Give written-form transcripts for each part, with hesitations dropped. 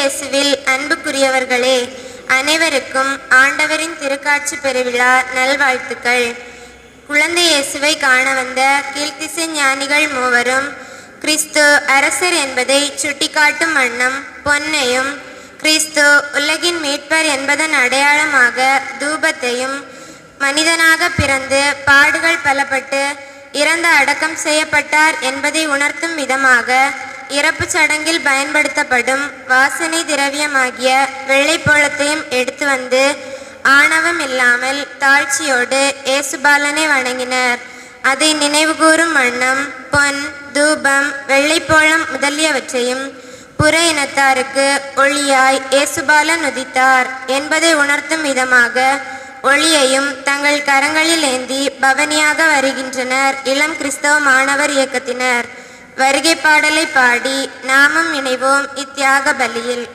இயேசுவில் அன்புக்குரியவர்களே, அனைவருக்கும் ஆண்டவரின் திருக்காட்சி பெருவிழா நல்வாழ்த்துக்கள். குழந்தை இயேசுவை காண வந்த கீழ்த்திசை ஞானிகள் மூவரும் கிறிஸ்து அரசர் என்பதை சுட்டிக்காட்டும் வண்ணம் பொன்னையும் கிறிஸ்து உலகின் மீட்பர் என்பதன் அடையாளமாக தூபத்தையும், மனிதனாக பிறந்து பாடுகள் பலப்பட்டு இறந்து அடக்கம் செய்யப்பட்டார் என்பதை உணர்த்தும் விதமாக இறப்பு சடங்கில் பயன்படுத்தப்படும் வாசனை திரவியமாகிய வெள்ளைப்போளத்தையும் எடுத்து வந்து ஆணவம் இல்லாமல் தாழ்ச்சியோடு இயேசுபாலனை வணங்கினர். அதை நினைவுகூரும் வண்ணம் பொன், தூபம், வெள்ளைப்போளம் முதலியவற்றையும் புற இனத்தாருக்கு ஒளியாய் இயேசுபாலன் உதித்தார் என்பதை உணர்த்தும் விதமாக ஒளியையும் தங்கள் கரங்களில் ஏந்தி பவனியாக வருகின்றனர் இளம் கிறிஸ்தவ மாணவர் இயக்கத்தினர். வருகை பாடலை பாடி நாமும் இணைவோம் இத்தியாக பலியில்.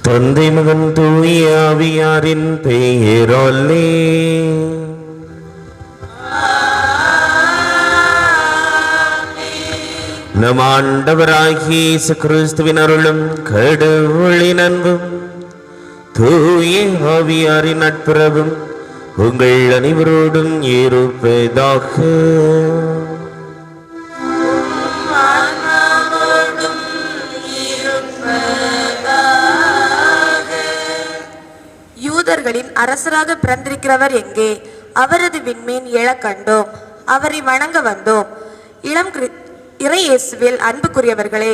தந்தை மகன் தூய ஆவியாரின் பெயராலே நம் ஆண்டவராகிய இயேசு கிறிஸ்துவின் அருளும் கடவுளின் அன்பும் தூய ஆவியாரின் நட்புறவும் உங்கள் அனைவரோடும் இருப்பதாக. யூதர்களின் அரசராக பிறந்திருக்கிறவர் எங்கே? அவரது விண்மீன் எழக் கண்டோம், அவரை வணங்க வந்தோம். இறை இயேசுவில் அன்புக்குரியவர்களே,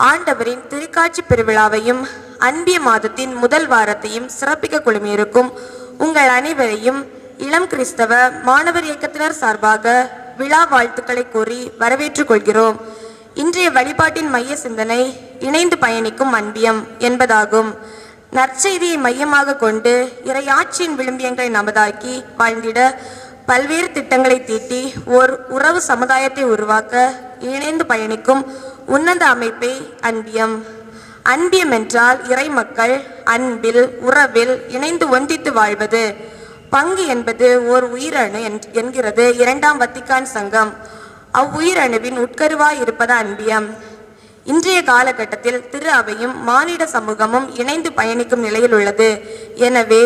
ஆண்டவரின் திருக்காட்சி பெருவிழாவையும் அன்பிய மாதத்தின் முதல் வாரத்தையும் சிறப்பிக்க குழுமியிருக்கும் உங்கள் அனைவரையும் இளம் கிறிஸ்தவ மாணவர் இயக்கத்தினர் சார்பாக விழா வாழ்த்துக்களை கூறி வரவேற்றுக் கொள்கிறோம். இன்றைய வழிபாட்டின் மைய சிந்தனை இணைந்து பயணிக்கும் அன்பியம் என்பதாகும். நற்செய்தியை மையமாக கொண்டு இறையாட்சியின் விழுமியங்களை நமதாக்கி வாழ்ந்திட பல்வேறு திட்டங்களை தீட்டி ஓர் உறவு சமுதாயத்தை உருவாக்க இணைந்து பயணிக்கும் உன்னத அமைப்பே அன்பியம். அன்பியம் என்றால் இறை மக்கள் அன்பில் உறவில் இணைந்து ஒன்றித்து வாழ்வது. பங்கு என்பது ஓர் உயிரணு என்கிறது இரண்டாம் வத்திக்கான் சங்கம். அவ்வுயிரணுவின் உட்கருவாய் இருப்பது அன்பியம். இன்றைய காலகட்டத்தில் திரு அவையும் மானிட சமூகமும் இணைந்து பயணிக்கும் நிலையில் உள்ளது. எனவே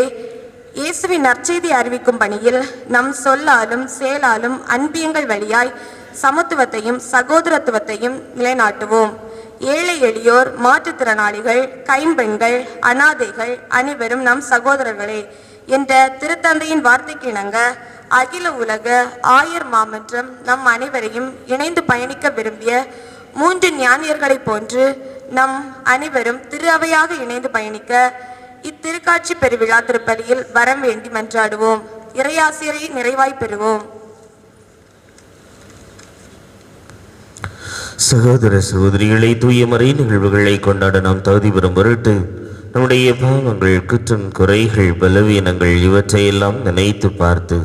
இயேசுவின் நற்செய்தி அறிவிக்கும் பணியில் நம் சொல்லாலும் செயலாலும் அன்பியங்கள் வழியாய் சமத்துவத்தையும் சகோதரத்துவத்தையும் நிலைநாட்டுவோம். ஏழை எளியோர், மாற்றுத்திறனாளிகள், கைம்பெண்கள், அனாதைகள் அனைவரும் நம் சகோதரர்களே என்ற திருத்தந்தையின் வார்த்தைக்கு இணங்க அகில உலக ஆயர் மாமன்றம் நம் அனைவரையும் இணைந்து பயணிக்க விரும்பிய 3 ஞானியர்களைப் போன்று நம் அனைவரும் திரு அவையாக இணைந்து பயணிக்க இத்திருக்காட்சி பெருவிழா திருப்பலியில் வரம் வேண்டி மன்றாடுவோம். இறையாசிரை நிறைவாய் பெறுவோம். சகோதர சகோதரிகளை தூய மறை நிகழ்வுகளை கொண்டாட நாம் தகுதி பெறும் பொருட்டு நம்முடைய பாவங்கள், குற்றம், குறைகள், பலவீனங்கள் இவற்றையெல்லாம் நினைத்து பார்த்து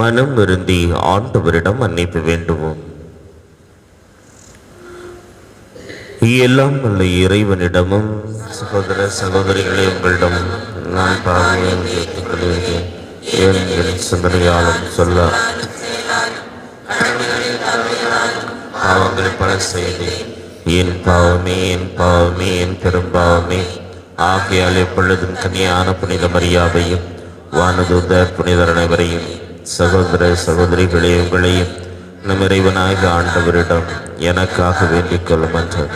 மனம் வருந்தி ஆண்டவரிடம் மன்னிப்பு வேண்டுவோம். எல்லாம் வல்ல இறைவனிடமும் சகோதர சகோதரிகளை உங்களிடமும் நான் பாவம் கேட்டுக்கொள்கிறேன். என் சிந்தனையாலும் சொல்ல பாவங்களை பல செய்தேன். என் பாவமே, என் பாவமே, என் பெரும்பாவமே. ஆகையால் எப்பொழுதும் கன்னியான புனித மரியாவையும் வானதூதர் புனிதர் அனைவரையும் சகோதர சகோதரிகளே உங்களையும் நம் இறைவனாக ஆண்டவரிடம் எனக்காக வேண்டிக் கொள்ளும் என்றார்.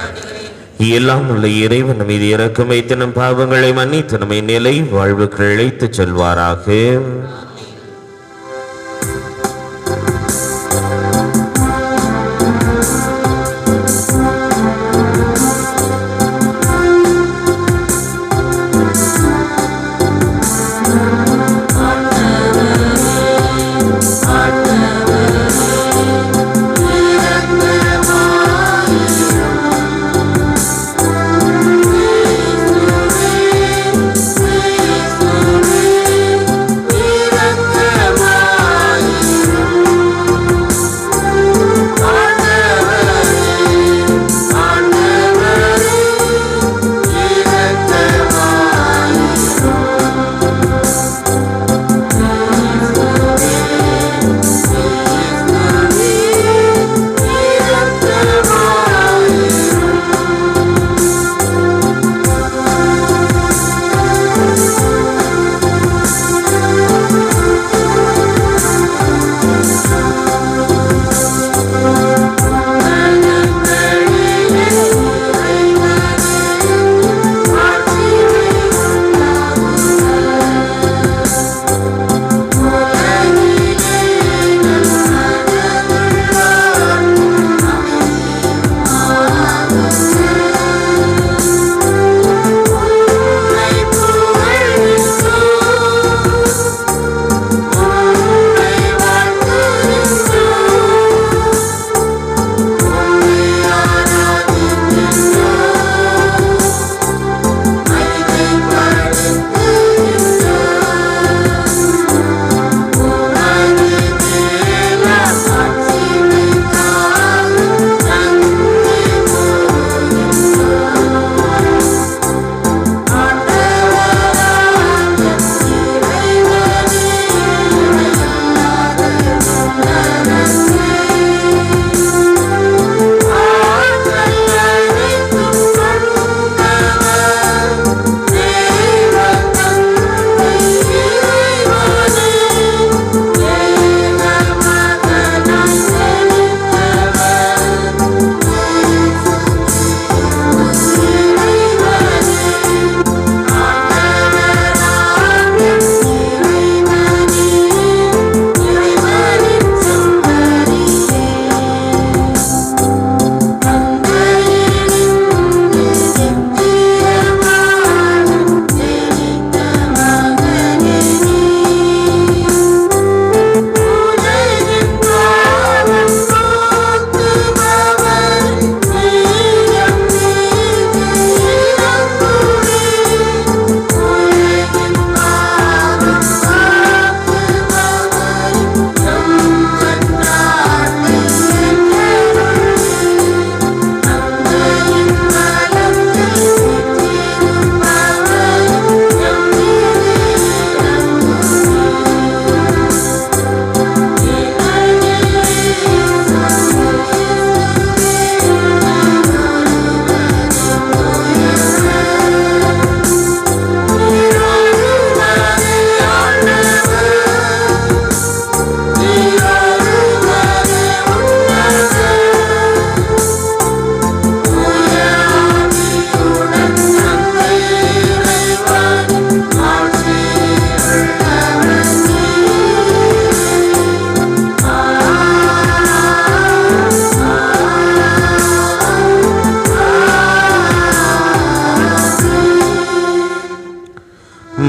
எல்லாம் உள்ள இறைவன் மீது இறக்கம் வைத்து நம் பாவங்களை மன்னித்து நம்மை நிலை வாழ்வுக்கு இழைத்து செல்வாராக. Viva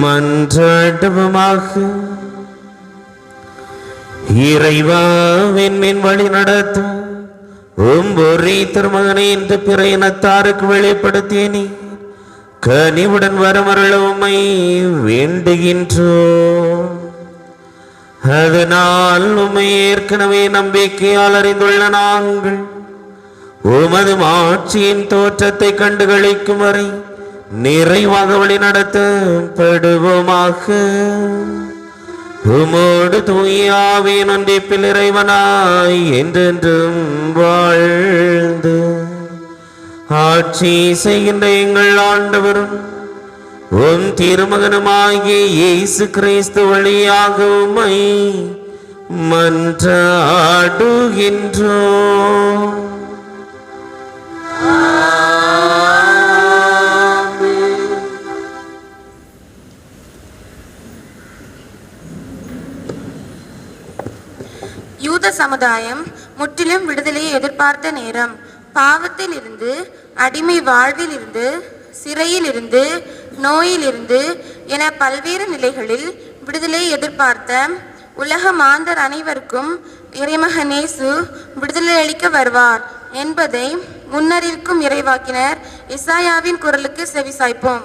மன்றாடுவோமாக. இறைவா, விண்மீன் வழி நடத்தும் ஒரே திருமகனை என்று பிற இனத்தாருக்கு வெளிப்படுத்திய நீ கனிவுடன் வரமருள உம்மை வேண்டுகின்றோம். அதனால் உம்மை ஏற்கனவே நம்பிக்கையால் அறிந்துள்ள நாங்கள் உமது ஆட்சியின் தோற்றத்தை கண்டுகளிக்கும் வரை நிறைவாக வழி நடத்தப்படுவோமாக. உமோடு தூயாவின் ஒன்றிப்பில் இறைவனாய் என்றென்றும் வாழ்ந்து ஆட்சி செய்கின்ற எங்கள் ஆண்டவரும் உம் திருமகனுமாகிய இயேசு கிறிஸ்து வழியாக உம்மை மன்றாடுகின்றோம். யூத சமுதாயம் முற்றிலும் விடுதலையை எதிர்பார்த்த நேரம். பாவத்தில் இருந்து, அடிமை வாழ்வில் இருந்து, சிறையில் இருந்து, நோயில் இருந்து என பல்வேறு நிலைகளில் விடுதலையை எதிர்பார்த்த உலக மாந்தர் அனைவருக்கும் இறைமகன் இயேசு விடுதலை அளிக்க வருவார் என்பதை முன்னறிவிக்கும் இறைவாக்கினர் எசாயாவின் குரலுக்கு செவிசாய்ப்போம்.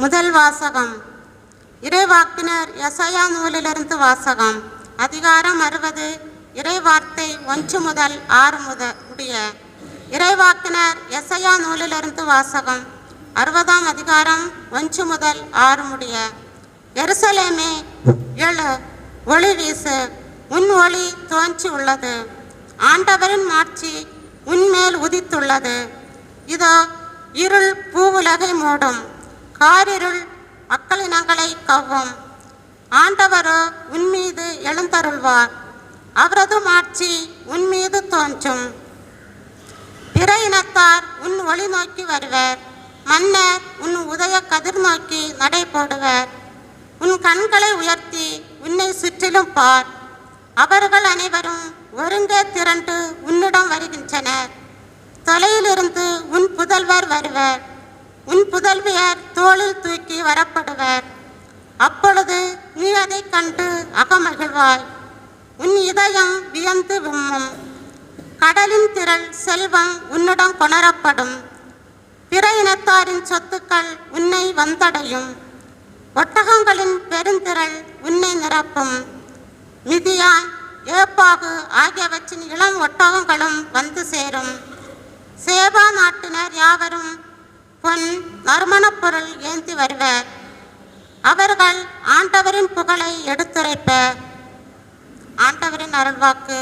முதல் வாசகம். இறைவாக்கினர் எசாயா நூலிலிருந்து வாசகம். அதிகாரம் 60. இறைவார்த்தை 1 முதல் 6 முடிய. இறைவாக்கினர் எசாயா நூலிலிருந்து வாசகம். 60ஆம் அதிகாரம் 1 முதல் 6 முடிய. எருசலேமே, எழு, ஒளி வீசு, உன் ஒளி தோன்றி உள்ளது. ஆண்டவரின் மாட்சி உன்மேல் உதித்துள்ளது. இதோ இருள் பூவுலகை மூடும், காரிருள் மக்களினங்களை கவ்வும். ஆண்டவரோ உன்மீது எழுந்தருள்வார், அவரது மாட்சி உன்மீது தோன்றும். பிற இனத்தார் உன் ஒளி நோக்கி வருவர், மன்னர் உன் உதய கதிர் நோக்கி நடை போடுவர். உன் கண்களை உயர்த்தி உன்னை சுற்றிலும் பார். அவர்கள் அனைவரும் ஒருங்கே திரண்டு உன்னிடம் வருகின்றனர். தொலையிலிருந்து உன் புதல்வர் வருவர், உன் புதல்வியர் தோளில் தூக்கி வரப்படுவர். அப்பொழுது நீ அதை கண்டு அகமகிழ்வாய், உன் இதயம் வியந்து விம்மும். கடலின் திரள் செல்வம் உன்னிடம் கொணரப்படும், பிற இனத்தாரின் சொத்துக்கள் உன்னை வந்தடையும். ஒட்டகங்களின் பெருந்திரள் உன்னை நிரப்பும். மிதியான், ஏப்பாகு ஆகியவற்றின் இளம் ஒட்டகங்களும் வந்து சேரும். சேபா நாட்டினர் யாவரும் பொன் நறுமணப் பொருள் ஏந்தி வருவர். அவர்கள் ஆண்டவரின் புகழை எடுத்துரைப்பர். ஆண்டவரின் அருள்வாக்கு.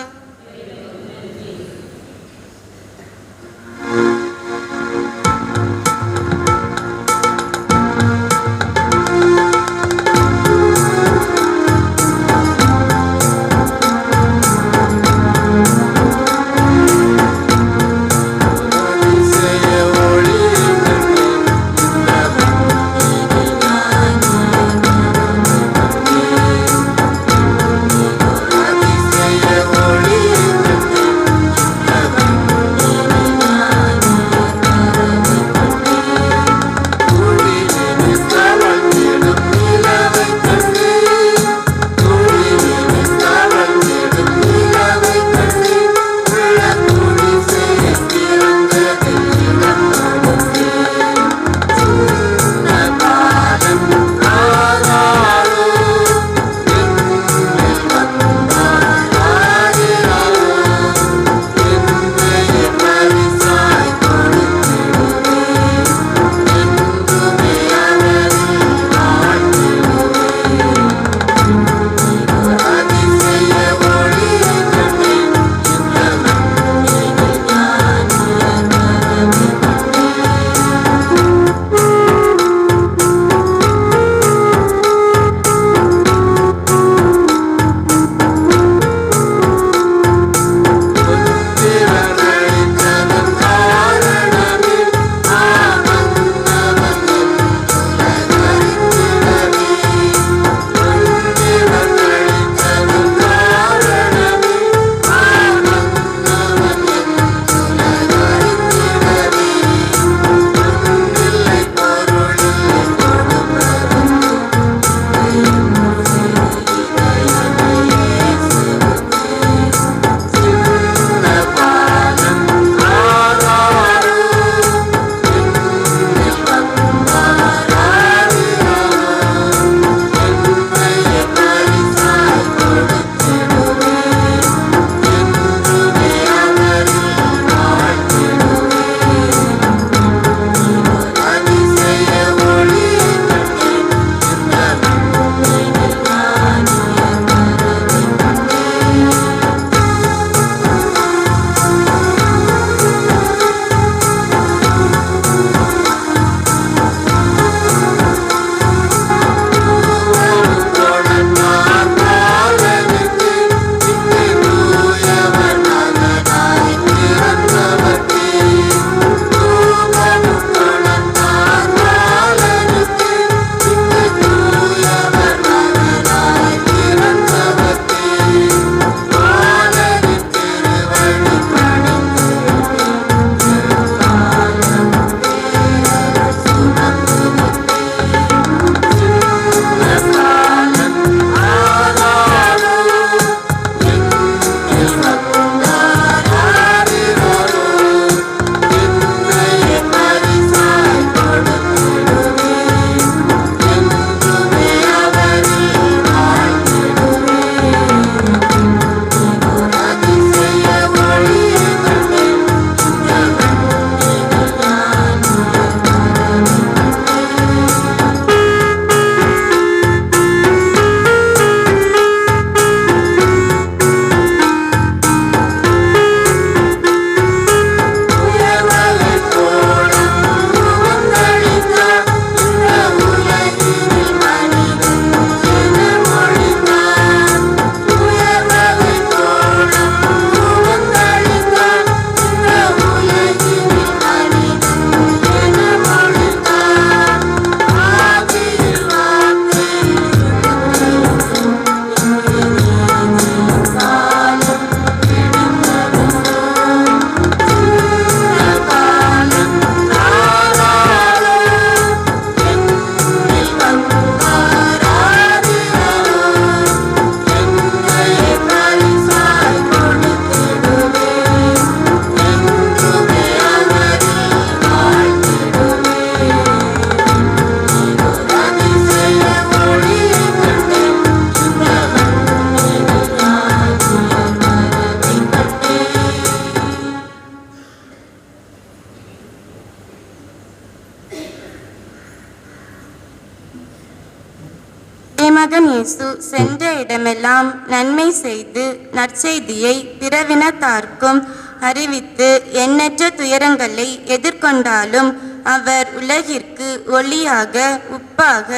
இயேசு சென்ற இடமெல்லாம் நன்மை செய்து நற்செய்தியை பிறவினத்தார்க்கும் அறிவித்து எண்ணற்ற துயரங்களை எதிர்கொண்டாலும் அவர் உலகிற்கு ஒளியாக உப்பாக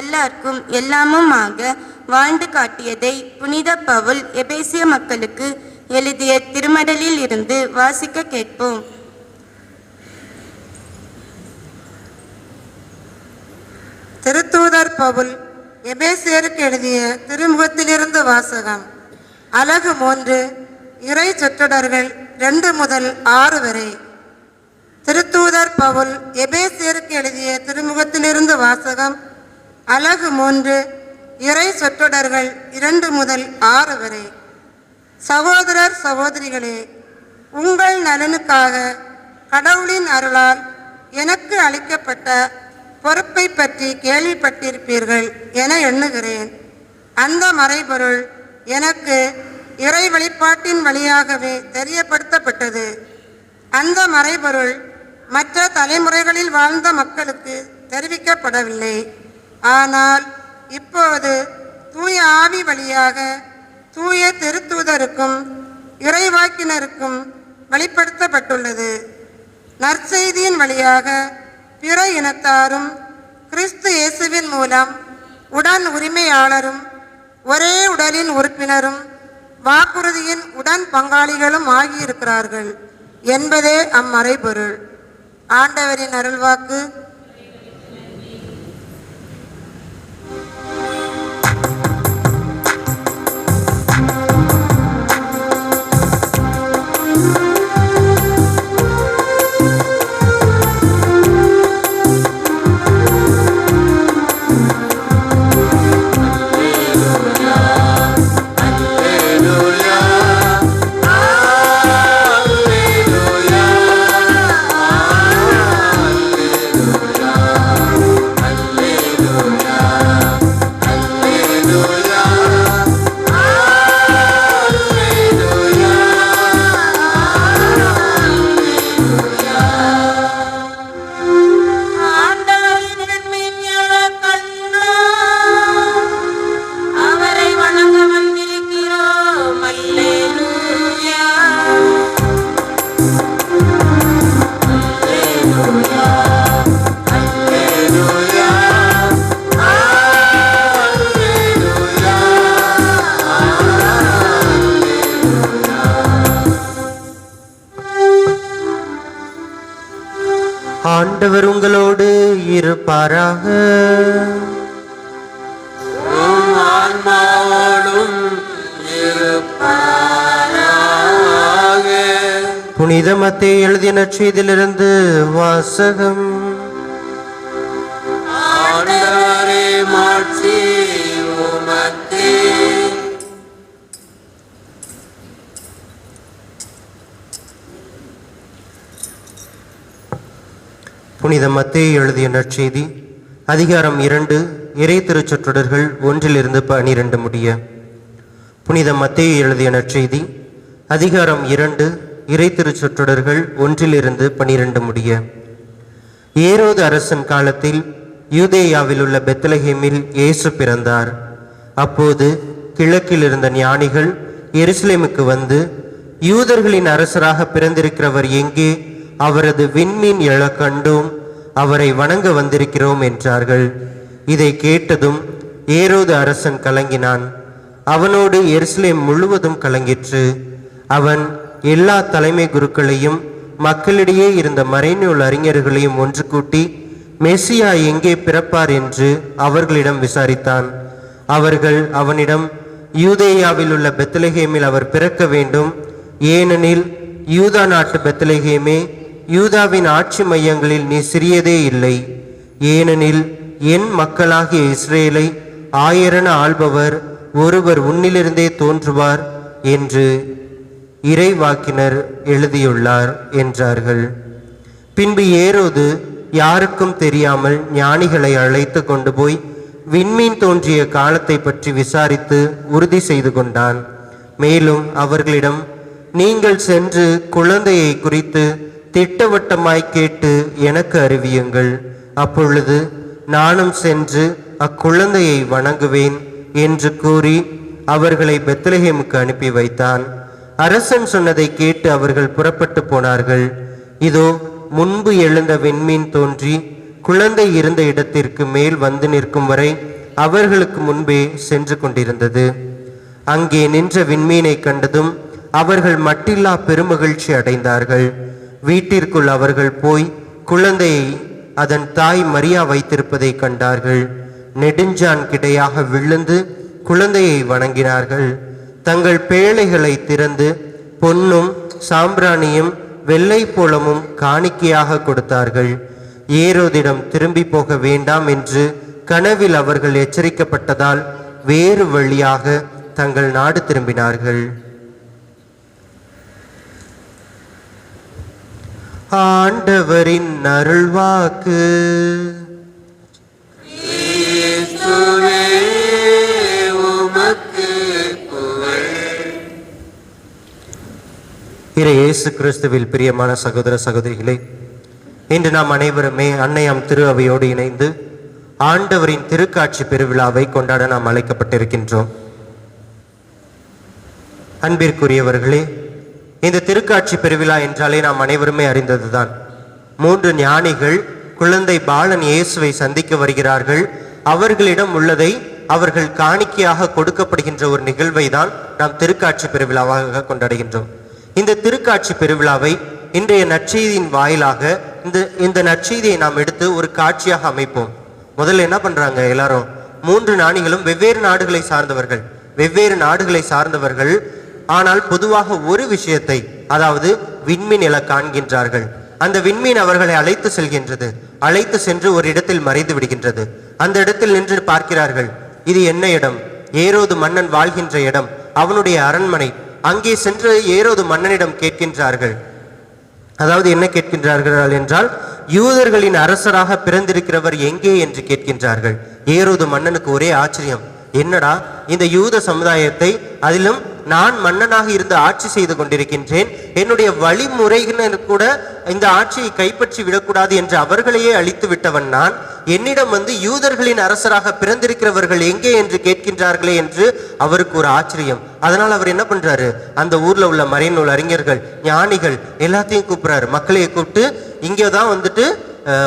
எல்லாருக்கும் எல்லாமுமாக வாழ்ந்து காட்டியதை புனித பவுல் எபேசிய மக்களுக்கு எழுதிய திருமடலில் இருந்து வாசிக்க கேட்போம். திருத்தூதர் பவுல் எபேசியருக்கு எழுதிய திருமுகத்திலிருந்து வாசகம். அலகு 3, இறை சொற்றொடர்கள் 2 முதல் 6 வரை. திருத்தூதர் பவுல் எபேசியருக்கு எழுதிய திருமுகத்திலிருந்து வாசகம். அலகு 3, இறை சொற்றொடர்கள் 2 முதல் 6 வரை. சகோதரர் சகோதரிகளே, உங்கள் நலனுக்காக கடவுளின் அருளால் எனக்கு அளிக்கப்பட்ட பொறுப்பை பற்றி கேள்விப்பட்டிருப்பீர்கள் என எண்ணுகிறேன். அந்த மறைபொருள் எனக்கு இறை வெளிப்பாட்டின் வழியாகவே தெரியப்படுத்தப்பட்டது. அந்த மறைபொருள் மற்ற தலைமுறைகளில் வாழ்ந்த மக்களுக்கு தெரிவிக்கப்படவில்லை. ஆனால் இப்போது தூய ஆவி வழியாக தூய திருத்தூதருக்கும் இறைவாக்கினருக்கும் வெளிப்படுத்தப்பட்டுள்ளது. நற்செய்தியின் வழியாக பிற இனத்தாரும் கிறிஸ்து இயேசுவின் மூலம் உடன் உரிமையாளரும் ஒரே உடலின் உறுப்பினரும் வாக்குறுதியின் உடன் பங்காளிகளும் ஆகியிருக்கிறார்கள் என்பதே அம்மறைபொருள். ஆண்டவரின் அருள்வாக்கு. ஆண்டவர் உங்களோடு இருப்பாராக. புனித மத்தேயு எழுதிய நற்செய்தியிலிருந்து வாசகம். புனித மத்தேயு எழுதிய நற்செய்தி அதிகாரம் 2 இறை திருச்சொற்றொடர்கள் 1-12 முடிய. புனித மத்தேயு எழுதிய நற்செய்தி அதிகாரம் 2 இறை திருச்சொற்றொடர்கள் 1-12 முடிய. ஏரோது அரசன் காலத்தில் யூதேயாவில் உள்ள பெத்லகேமில் இயேசு பிறந்தார். அப்போது கிழக்கில் இருந்த ஞானிகள் எருசலேமுக்கு வந்து, யூதர்களின் அரசராக பிறந்திருக்கிறவர் எங்கே? அவரது விண்மீன் எழக் கண்டோம், அவரை வணங்க வந்திருக்கிறோம் என்றார்கள். இதை கேட்டதும் ஏரோது அரசன் கலங்கினான். அவனோடு எருசலேம் முழுவதும் கலங்கிற்று. அவன் எல்லா தலைமை குருக்களையும் மக்களிடையே இருந்த மறைநூல் அறிஞர்களையும் ஒன்று கூட்டி மெசியா எங்கே பிறப்பார் என்று அவர்களிடம் விசாரித்தான். அவர்கள் அவனிடம், யூதேயாவில் உள்ள பெத்லகேமில் அவர் பிறக்க வேண்டும், ஏனெனில் யூதா நாட்டு பெத்லகேமே, யூதாவின் ஆட்சி மையங்களில் நீ சிறியதே இல்லை. ஏனெனில் என் மக்களாகிய இஸ்ரேலை ஆயரென ஆள்பவர் ஒருவர் உன்னிலிருந்தே தோன்றுவார் என்று இறைவாக்கினர் எழுதியுள்ளார் என்றார்கள். பின்பு ஏரோது யாருக்கும் தெரியாமல் ஞானிகளை அழைத்து கொண்டு போய் விண்மீன் தோன்றிய காலத்தை பற்றி விசாரித்து உறுதி செய்து கொண்டான். மேலும் அவர்களிடம், நீங்கள் சென்று குழந்தையை குறித்து திட்டவட்டமாய் கேட்டு எனக்கு அறிவியுங்கள். அப்பொழுது நானும் சென்று அக்குழந்தையை வணங்குவேன் என்று கூறி அவர்களை பெத்லகேமுக்கு அனுப்பி வைத்தான். அரசன் சொன்னதை கேட்டு அவர்கள் புறப்பட்டு போனார்கள். இதோ முன்பு எழுந்த விண்மீன் தோன்றி குழந்தை இருந்த இடத்திற்கு மேல் வந்து நிற்கும் வரை அவர்களுக்கு முன்பே சென்று கொண்டிருந்தது. அங்கே நின்ற விண்மீனை கண்டதும் அவர்கள் மட்டில்லா பெருமகிழ்ச்சி அடைந்தார்கள். வீட்டிற்குள் அவர்கள் போய் குழந்தையை அதன் தாய் மரியா வைத்திருப்பதை கண்டார்கள். நெடுஞ்சான் கிடையாக விழுந்து குழந்தையை வணங்கினார்கள். தங்கள் பேழைகளை திறந்து பொன்னும் சாம்பிராணியும் வெள்ளை போலமும் காணிக்கையாக கொடுத்தார்கள். ஏரோதிடம் திரும்பி போக வேண்டாம் என்று கனவில் அவர்கள் எச்சரிக்கப்பட்டதால் வேறு வழியாக தங்கள் நாடு திரும்பினார்கள். ஆண்டவரின் அருள்வாக்கு. இயேசு கிறிஸ்துவில் பிரியமான சகோதர சகோதரிகளே, இன்று நாம் அனைவருமே அன்னையாம் திரு அவையோடு இணைந்து ஆண்டவரின் திருக்காட்சி பெருவிழாவை கொண்டாட நாம் அழைக்கப்பட்டிருக்கின்றோம். அன்பிற்குரியவர்களே, இந்த திருக்காட்சி பெருவிழா என்றாலே நாம் அனைவருமே அறிந்ததுதான். 3 ஞானிகள் குழந்தை பாலன் இயேசுவை சந்திக்க வருகிறார்கள். அவர்களிடம் உள்ளதை அவர்கள் காணிக்கையாக கொடுக்கப்படுகின்ற ஒரு நிகழ்வை தான் நாம் திருக்காட்சி பெருவிழாவாக கொண்டாடுகின்றோம். இந்த திருக்காட்சி பெருவிழாவை இன்றைய நற்செய்தியின் வாயிலாக இந்த நற்செய்தியை நாம் எடுத்து ஒரு காட்சியாக அமைப்போம். முதல்ல என்ன பண்றாங்க, எல்லாரும் 3 ஞானிகளும் வெவ்வேறு நாடுகளை சார்ந்தவர்கள் ஆனால் பொதுவாக ஒரு விஷயத்தை, அதாவது விண்மீன் காண்கின்றார்கள். அந்த விண்மீன் அவர்களை அழைத்து சென்று ஒரு இடத்தில் மறைந்து விடுகின்றது. அந்த இடத்தில் நின்று பார்க்கிறார்கள், இது என்ன இடம்? ஏரோது மன்னன் வாழ்கின்ற இடம், அவனுடைய அரண்மனை. அங்கே சென்று ஏரோது மன்னனிடம் கேட்கின்றார்கள். அதாவது என்ன கேட்கின்றார்கள் என்றால், யூதர்களின் அரசராக பிறந்திருக்கிறவர் எங்கே என்று கேட்கின்றார்கள். ஏரோது மன்னனுக்கு ஒரே ஆச்சரியம், என்னடா இந்த யூத சமுதாயத்தை, அதிலும் நான் மன்னனாக இருந்து ஆட்சி செய்து கொண்டிருக்கின்றேன், என்னுடைய வழிமுறைகள் கூட இந்த ஆட்சியை கைப்பற்றி விடக்கூடாது என்று அவர்களையே அழித்து விட்டவன் நான், என்னிடம் யூதர்களின் அரசராக பிறந்திருக்கிறவர்கள் எங்கே என்று கேட்கின்றார்களே என்று அவருக்கு ஒரு ஆச்சரியம். அதனால் அவர் என்ன பண்றாரு, அந்த ஊர்ல உள்ள மறைநூல் அறிஞர்கள், ஞானிகள் எல்லாத்தையும் கூப்பிடுறாரு. மக்களையே கூப்பிட்டு, இங்கேதான்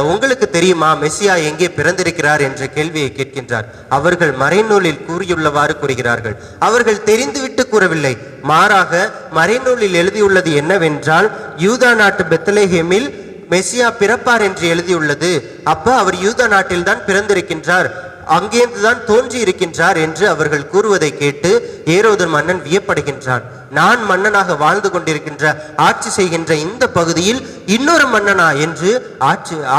உங்களுக்கு தெரியுமா மெசியா எங்கே பிறந்திருக்கிறார் என்ற கேள்வியை கேட்கின்றார். அவர்கள் மறைநூலில் கூறியுள்ளவாறு கூறுகிறார்கள். அவர்கள் தெரிந்துவிட்டு கூறவில்லை, மாறாக மறைநூலில் எழுதியுள்ளது என்னவென்றால், யூதா நாட்டு பெத்லகேமில் மெசியா பிறப்பார் என்று எழுதியுள்ளது. அப்ப அவர் யூதா நாட்டில் தான் பிறந்திருக்கின்றார், அங்கேந்துதான் தோன்றி இருக்கின்றார் என்று அவர்கள் கூறுவதை கேட்டு ஏரோது மன்னன் வியப்படுகின்றான். நான் மன்னனாக வாழ்ந்து கொண்டிருக்கின்ற, ஆட்சி செய்கின்ற இந்த பகுதியில் இன்னொரு மன்னனா என்று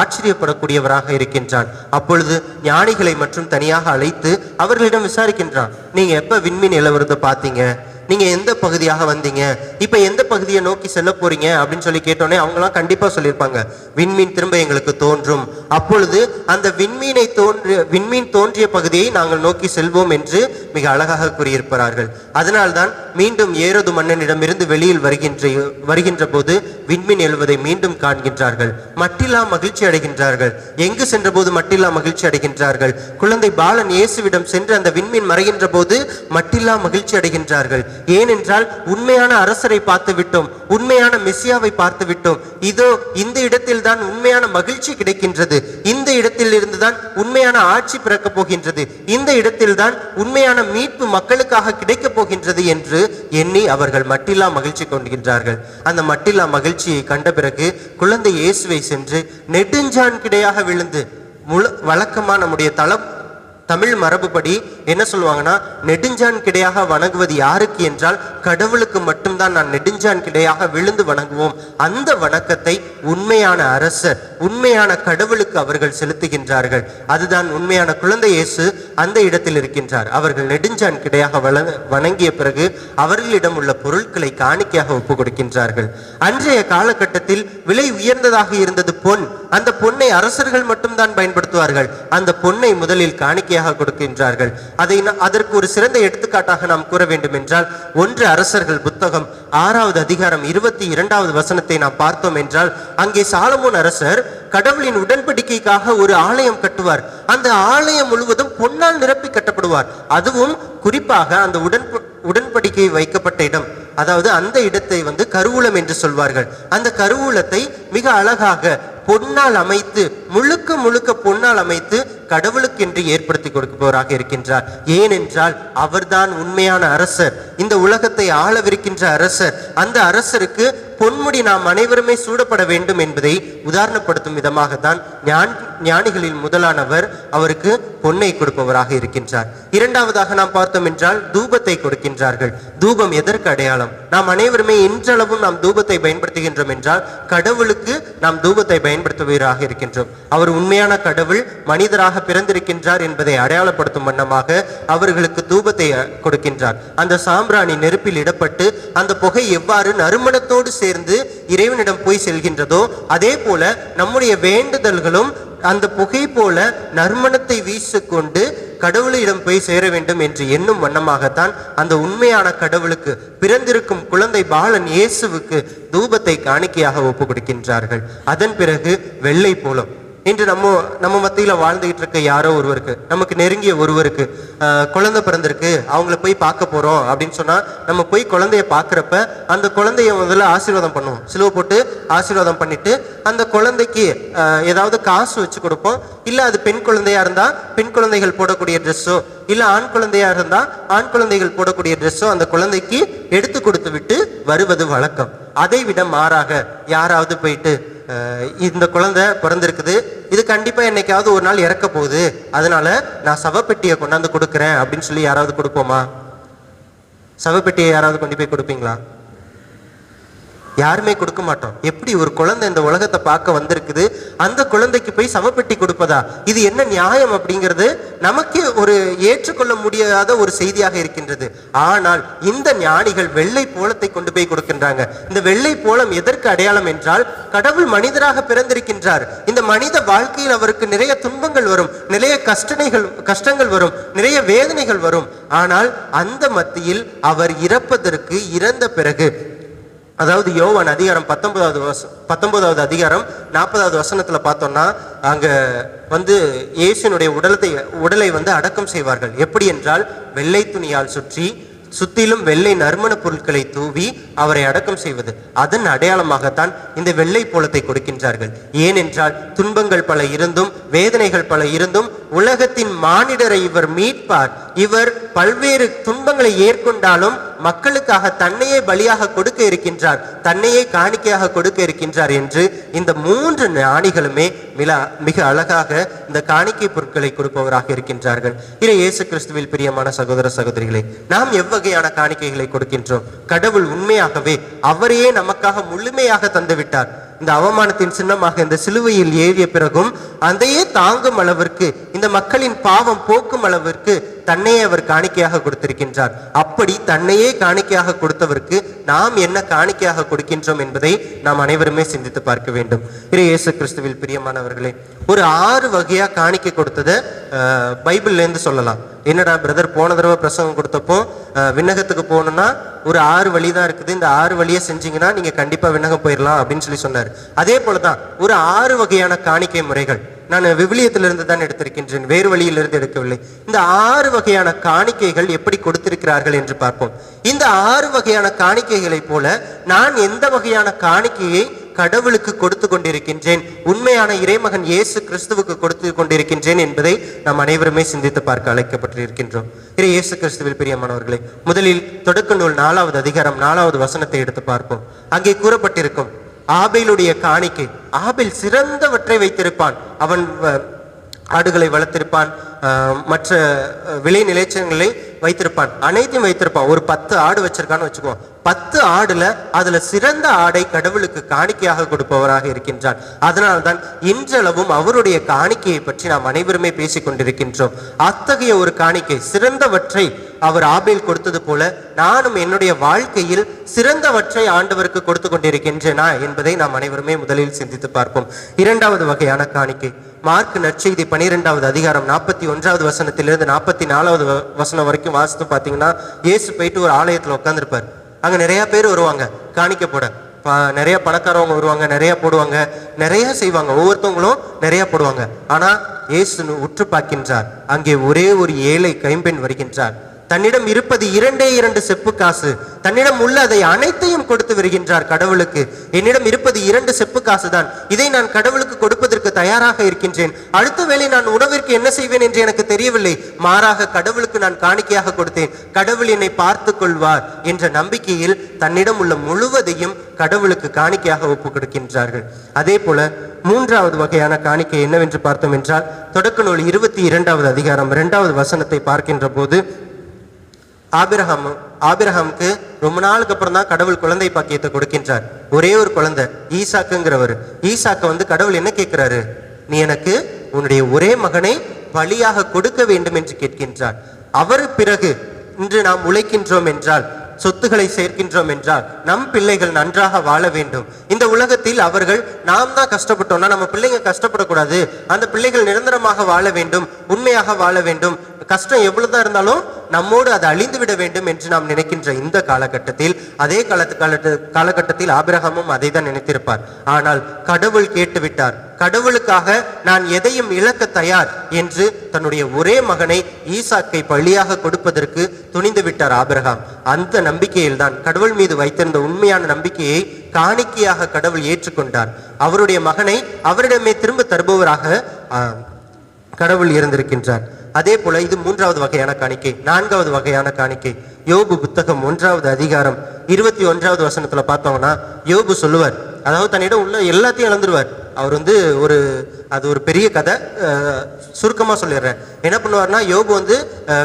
ஆச்சரியப்படக்கூடியவராக இருக்கின்றான். அப்பொழுது ஞானிகளை மற்றும் தனியாக அழைத்து அவர்களிடம் விசாரிக்கின்றான், நீங்க எப்ப விண்மீன் நிலவரத்தை பார்த்தீங்க, நீங்க எந்த பகுதியாக வந்தீங்க, இப்ப எந்த பகுதியை நோக்கி செல்ல போறீங்க அப்படின்னு சொல்லி கேட்டோன்னே அவங்களாம் கண்டிப்பா சொல்லியிருப்பாங்க, விண்மீன் திரும்ப எங்களுக்கு தோன்றும், அப்பொழுது அந்த விண்மீன் தோன்றிய பகுதியை நாங்கள் நோக்கி செல்வோம் என்று மிக அழகாக கூறியிருப்பார்கள். அதனால்தான் மீண்டும் ஏரோது மன்னனிடமிருந்து வெளியில் வருகின்ற போது விண்மீன் எழுவதை மீண்டும் காண்கின்றார்கள். மட்டில்லா மகிழ்ச்சி அடைகின்றார்கள். எங்கு சென்ற போது மட்டில்லா மகிழ்ச்சி அடைகின்றார்கள்? குழந்தை பாலன் இயேசுவிடம் சென்று அந்த விண்மீன் மறைகின்ற போது மட்டில்லா மகிழ்ச்சி அடைகின்றார்கள். ஏனென்றால் உண்மையான அரசரை பார்த்து விட்டோம், உண்மையான மெசியாவை பார்த்து விட்டோம். இதோ இந்த இடத்தில் தான் உண்மையான மகிழ்ச்சி கிடைக்கின்றது, இந்த இடத்தில் இருந்துதான் உண்மையான ஆட்சி பிறக்கப் போகின்றது, இந்த இடத்தில் தான் உண்மையான மீட்பு மக்களுக்காக கிடைக்கப் போகின்றது என்று எண்ணி அவர்கள் மட்டில்லா மகிழ்ச்சி கொள்கின்றார்கள். அந்த மட்டில்லா மகிழ்ச்சியை கண்ட பிறகு குழந்தை இயேசுவை சென்று நெடுஞ்சான் கிடையாக விழுந்து, வழக்கமா நம்முடைய தமிழ் மரபுப்படி என்ன சொல்லுவாங்கன்னா, நெடுஞ்சான் கிடையாக வணங்குவது யாருக்கு என்றால் கடவுளுக்கு மட்டும்தான் நான் நெடுஞ்சான் கிடையாக விழுந்து வணங்குவோம். அந்த வணக்கத்தை உண்மையான அரசர், உண்மையான கடவுளுக்கு அவர்கள் செலுத்துகின்றார்கள். அதுதான் உண்மையான குழந்தை இயேசு அந்த இடத்தில் இருக்கின்றார். அவர்கள் நெடுஞ்சான் கிடையாக வணங்கிய பிறகு அவர்களிடம் உள்ள பொருட்களை காணிக்கையாக ஒப்பு கொடுக்கின்றார்கள். அன்றைய காலகட்டத்தில் விலை உயர்ந்ததாக இருந்தது பொன். அந்த பொன்னை அரசர்கள் மட்டும்தான் பயன்படுத்துவார்கள். அந்த பொன்னை முதலில் காணிக்கையாக கொடுக்கின்றார்கள். அதற்கு ஒரு சிறந்த எடுத்துக்காட்டாக நாம் கூற வேண்டும் என்றால், 1 அரசர்கள் புத்தகம் 6வது அதிகாரம் 22வது வசனத்தை நாம் பார்த்தோம் என்றால், அங்கே சாலமோன் அரசர் கடவுளின் உடன்படிக்கைக்காக ஒரு ஆலயம் கட்டுவார். அந்த ஆலயம் முழுவதும் பொன்னால் நிரப்பி கட்டப்படுவார். அதுவும் குறிப்பாக அந்த உடன்படிக்கை வைக்கப்பட்ட இடம், அதாவது அந்த இடத்தை கருவூலம் என்று சொல்வார்கள். அந்த கருவூலத்தை மிக அழகாக பொன்னால் அமைத்து, முழுக்க முழுக்க பொன்னால் அமைத்து கடவுளுக்கென்று ஏற்படுத்தி கொடுப்பவராக இருக்கின்றார். ஏனென்றால் அவர்தான் உண்மையான அரசர், இந்த உலகத்தை ஆளவிருக்கின்ற அரசர். அந்த அரசருக்கு பொன்முடி நாம் அனைவருமே சூடப்பட வேண்டும் என்பதை உதாரணப்படுத்தும் விதமாகத்தான் ஞானிகளில் முதலானவர் அவருக்கு பொன்னை கொடுப்பவராக இருக்கின்றார். இரண்டாவதாக நாம் பார்த்தோம் என்றால் தூபத்தை கொடுக்கின்றார்கள். தூபம் எதற்கு அடையாளம்? நாம் அனைவருமே இன்றளவும் நாம் தூபத்தை பயன்படுத்துகின்றோம் என்றால் கடவுளுக்கு நாம் தூபத்தை பயன்படுத்துவதாக இருக்கின்றோம். அவர் உண்மையான கடவுள் மனிதராக பிறந்திருக்கின்றார் என்பதை அடையாளப்படுத்தும் வண்ணமாக அவர்களுக்கு தூபத்தை கொடுக்கின்றார். அந்த சாம்பிராணி நெருப்பில் இடப்பட்டு அந்த புகை எவ்வாறு நறுமணத்தோடு சேர்ந்து இறைவனிடம் போய் செல்கின்றதோ அதே போல நம்முடைய வேண்டுதல்களும் அந்த புகை போல நறுமணத்தை வீசிக்கொண்டு கடவுளிடம் போய் சேர வேண்டும் என்று எண்ணும் வண்ணமாகத்தான் அந்த உண்மையான கடவுளுக்கு பிறந்திருக்கும் குழந்தை பாலன் இயேசுவுக்கு தூபத்தை காணிக்கையாக ஒப்பு கொடுக்கின்றார்கள். அதன் பிறகு வெள்ளை போலம். இன்று நம்ம மத்தியில வாழ்ந்துகிட்டு இருக்க யாரோ ஒருவருக்கு, நமக்கு நெருங்கிய ஒருவருக்கு குழந்தை பிறந்திருக்கு, அவங்கள போய் பார்க்க போறோம் அப்படின்னு சொன்னா நம்ம போய் குழந்தைய பார்க்கறப்ப அந்த குழந்தைய முதல்ல ஆசீர்வாதம் பண்ணுவோம். சிலுவை போட்டு ஆசீர்வாதம் பண்ணிட்டு அந்த குழந்தைக்கு ஏதாவது காசு வச்சு கொடுப்போம். இல்ல அது பெண் குழந்தையா இருந்தா பெண் குழந்தைகள் போடக்கூடிய ட்ரெஸ்ஸோ, இல்ல ஆண் குழந்தையா இருந்தா ஆண் குழந்தைகள் போடக்கூடிய ட்ரெஸ்ஸோ அந்த குழந்தைக்கு எடுத்து கொடுத்து விட்டு வருவது வழக்கம். அதை விட மாறாக யாராவது போயிட்டு இந்த குழந்தை பிறந்திருக்குது, இது கண்டிப்பா என்னைக்காவது ஒரு நாள் இறக்க போகுது, அதனால நான் சவப்பெட்டியை கொண்டாந்து கொடுக்குறேன் அப்படின்னு சொல்லி யாராவது கொடுப்போமா? சவப்பெட்டியை யாராவது கொண்டு போய் கொடுப்பீங்களா? யாருமே கொடுக்க மாட்டோம். எப்படி ஒரு குழந்தை இந்த உலகத்தை பார்க்க வந்திருக்குது, அந்த குழந்தைக்கு போய் சவப்பெட்டி கொடுப்பதா? இது என்ன நியாயம் அப்படிங்கிறது நமக்கு ஒரு ஏற்றுக்கொள்ள முடியாத ஒரு செய்தியாக இருக்கின்றது. ஆனால் இந்த ஞானிகள் வெள்ளை போலத்தை கொண்டு போய் கொடுக்கின்றாங்க. இந்த வெள்ளை போலம் எதற்கு அடையாளம் என்றால் கடவுள் மனிதராக பிறந்திருக்கின்றார். இந்த மனித வாழ்க்கையில் அவருக்கு நிறைய துன்பங்கள் வரும், நிறைய கஷ்டங்கள் வரும், நிறைய வேதனைகள் வரும். ஆனால் அந்த மத்தியில் அவர் இறந்த பிறகு, அதாவது யோவான் அதிகாரம் 19வது அதிகாரம் 40வது வசனத்துல பார்த்தோம்னா அங்க இயேசுனுடைய உடலை அடக்கம் செய்வார்கள். எப்படி என்றால் வெள்ளை துணியால் சுற்றிலும் வெள்ளை நறுமண பொருட்களை தூவி அவரை அடக்கம் செய்வது. அதன் அடையாளமாகத்தான் இந்த வெள்ளை போலத்தை கொடுக்கின்றார்கள். ஏனென்றால் துன்பங்கள் பல இருந்தும் வேதனைகள் பல இருந்தும் உலகத்தின் மானிடரை இவர் மீட்பார். இவர் பல்வேறு துன்பங்களை ஏற்கொண்டாலும் மக்களுக்காக தன்னையே பலியாக கொடுக்க இருக்கின்றார், தன்னையே காணிக்கையாக கொடுக்க இருக்கின்றார் என்று இந்த 3 ஞானிகளுமே மிக அழகாக இந்த காணிக்கை பொருட்களை கொடுப்பவராக இருக்கின்றார்கள். இது இயேசு கிறிஸ்துவில் பிரியமான சகோதர சகோதரிகளே, நாம் எவ்வகையான காணிக்கைகளை கொடுக்கின்றோம்? கடவுள் உண்மையாகவே அவரையே நமக்காக முழுமையாக தந்துவிட்டார். இந்த அவமானத்தின் சின்னமாக இந்த சிலுவையில் ஏறிய பிறகும் அதையே தாங்கும் அளவிற்கு, இந்த மக்களின் பாவம் போக்கும் அளவிற்கு தன்னையே அவர் காணிக்கையாக கொடுத்திருக்கின்றார். அப்படி தன்னையே காணிக்கையாக கொடுத்தவருக்கு நாம் என்ன காணிக்கையாக கொடுக்கின்றோம் என்பதை நாம் அனைவருமே சிந்தித்து பார்க்க வேண்டும். இயேசு கிறிஸ்துவில் பிரியமானவர்களே, ஒரு 6 வகையா காணிக்கை கொடுத்ததை பைபிள்ல இருந்து சொல்லலாம். என்னடா பிரதர், போன தடவை பிரசங்கம் கொடுத்தப்போ விண்ணகத்துக்கு போகணும்னா ஒரு 6 வழி தான் இருக்குது, இந்த 6 வழியை செஞ்சீங்கன்னா நீங்க கண்டிப்பா விண்ணகம் போயிடலாம் அப்படின்னு சொல்லி சொன்னார். அதே போலதான் ஒரு 6 வகையான காணிக்கை முறைகள் நான் விவிலியத்திலிருந்து தான் எடுத்திருக்கின்றேன், வேறு வழியிலிருந்து எடுக்கவில்லை. இந்த 6 வகையான காணிக்கைகள் எப்படி கொடுத்திருக்கிறார்கள் என்று பார்ப்போம். இந்த 6 வகையான காணிக்கைகளை போல நான் எந்த வகையான காணிக்கையை கடவுளுக்கு கொடுத்து கொண்டிருக்கின்றேன், உண்மையான இறைமகன் இயேசு கிறிஸ்துவுக்கு கொடுத்து கொண்டிருக்கின்றேன் என்பதை நாம் அனைவருமே சிந்தித்து பார்க்க அழைக்கப்பட்டிருக்கின்றோம். இயேசு கிறிஸ்துவில் பிரியமானவர்களே, முதலில் தொடக்க நூல் 4வது அதிகாரம் 4வது வசனத்தை எடுத்து பார்ப்போம். அங்கே கூறப்பட்டிருக்கும் ஆபேலுடைய காணிக்கை. ஆபேல் சிறந்தவற்றை வைத்திருப்பான். அவன் ஆடுகளை வளர்த்திருப்பான், மற்ற விளை நிலைச்சங்களை வைத்திருப்பான், அனைத்தையும் வைத்திருப்பான். ஒரு 10 ஆடு வச்சிருக்கான்னு வச்சுக்கோ, 10 ஆடுல அதுல சிறந்த ஆடை கடவுளுக்கு காணிக்கையாக கொடுப்பவராக இருக்கின்றார். அதனால்தான் இன்றளவும் அவருடைய காணிக்கையை பற்றி நாம் அனைவருமே பேசிக் கொண்டிருக்கின்றோம். அத்தகைய ஒரு காணிக்கை, சிறந்தவற்றை அவர் ஆபேல் கொடுத்தது போல நானும் என்னுடைய வாழ்க்கையில் சிறந்தவற்றை ஆண்டவருக்கு கொடுத்து கொண்டிருக்கின்றேனா என்பதை நாம் அனைவருமே முதலில் சிந்தித்து பார்ப்போம். 2வது வகையான காணிக்கை, மார்க் நற்செய்தி 12வது அதிகாரம் 41வது வசனத்திலிருந்து 44வது வசனம் வரைக்கும் வாசித்து பார்த்தீங்கன்னா, இயேசு போயிட்டு ஒரு ஆலயத்தில் உட்கார்ந்துருப்பார். அங்க நிறைய பேர் வருவாங்க காணிக்க போட. நிறைய பணக்காரவங்க வருவாங்க, நிறைய போடுவாங்க, நிறைய செய்வாங்க, ஒவ்வொருத்தவங்களும் நிறைய போடுவாங்க. ஆனா இயேசு உற்று பார்க்கின்றார். அங்கே ஒரே ஒரு ஏழை கைம்பெண் வருகின்றார். தன்னிடம் இருப்பது 2 செப்பு காசு, தன்னிடம் உள்ள அதை அனைத்தையும் கொடுத்து வருகின்றார் கடவுளுக்கு. என்னிடம் இருப்பது 2 செப்பு காசு தான், இதை நான் கடவுளுக்கு கொடுப்பதற்கு தயாராக இருக்கின்றேன். அடுத்த வேளை நான் உணவிற்கு என்ன செய்வேன் என்று எனக்கு தெரியவில்லை, மாறாக கடவுளுக்கு நான் காணிக்கையாக கொடுத்தேன், கடவுள் என்னை பார்த்து கொள்வார் என்ற நம்பிக்கையில் தன்னிடம் உள்ள முழுவதையும் கடவுளுக்கு காணிக்கையாக ஒப்பு கொடுக்கின்றார்கள். அதே போல 3வது வகையான காணிக்கை என்னவென்று பார்த்தோம் என்றால், தொடக்க நூல் 22வது அதிகாரம் 2வது வசனத்தை பார்க்கின்ற போது, ஆபிரகாமுக்கு ரொம்ப நாளுக்கு அப்புறம் தான் கடவுள் குழந்தை பாக்கியத்தை கொடுக்கின்றார். ஒரே ஒரு குழந்தை ஈசாக்குங்கிறவர். ஈசாக்க கடவுள் என்ன கேட்கிறாரு, நீ எனக்கு உன்னுடைய ஒரே மகனை பலியாக கொடுக்க வேண்டும் என்று கேட்கின்றார். அவர் பிறகு இன்று நாம் உழைக்கின்றோம் என்றால், சொத்துக்களை சேர்க்கின்றோம் என்றால், நம் பிள்ளைகள் நன்றாக வாழ வேண்டும். இந்த உலகத்தில் அவர்கள் நாம் தான் கஷ்டப்பட்டோம்னா நம்ம பிள்ளைங்க கஷ்டப்படக்கூடாது, அந்த பிள்ளைகள் நிரந்தரமாக வாழ வேண்டும், உண்மையாக வாழ வேண்டும், கஷ்டம் எவ்வளவுதான் இருந்தாலும் நம்மோடு அது அழிந்து விட வேண்டும் என்று நாம் நினைக்கின்ற இந்த காலகட்டத்தில், அதே காலகட்டத்தில் ஆபிரகாமும் அதை தான் நினைத்திருப்பார். ஆனால் கடவுள் கேட்டுவிட்டார். கடவுளுக்காக நான் எதையும் இழக்க தயார் என்று தன்னுடைய ஒரே மகனை ஈசாக்கை பலியாக கொடுப்பதற்கு துணிந்து விட்டார் ஆபிரகாம். அந்த நம்பிக்கையில் தான், கடவுள் மீது வைத்திருந்த உண்மையான நம்பிக்கையை காணிக்கையாக கடவுள் ஏற்றுக்கொண்டார். அவருடைய மகனை அவரிடமே திரும்ப தருபவராக கடவுள் இருந்திருக்கின்றார். அதே போல இது 3வது வகையான காணிக்கை. 4வது வகையான காணிக்கை யோபு புத்தகம் 1வது அதிகாரம் 21வது வசனத்துல பார்த்தோம்னா, யோபு சொல்லுவார், அதாவது தன்னிடம் உள்ள எல்லாத்தையும் இழந்துருவார். அவர் அது ஒரு பெரிய கதை, சுருக்கமா சொல்லிடுறேன். என்ன பண்ணுவார்னா, யோபு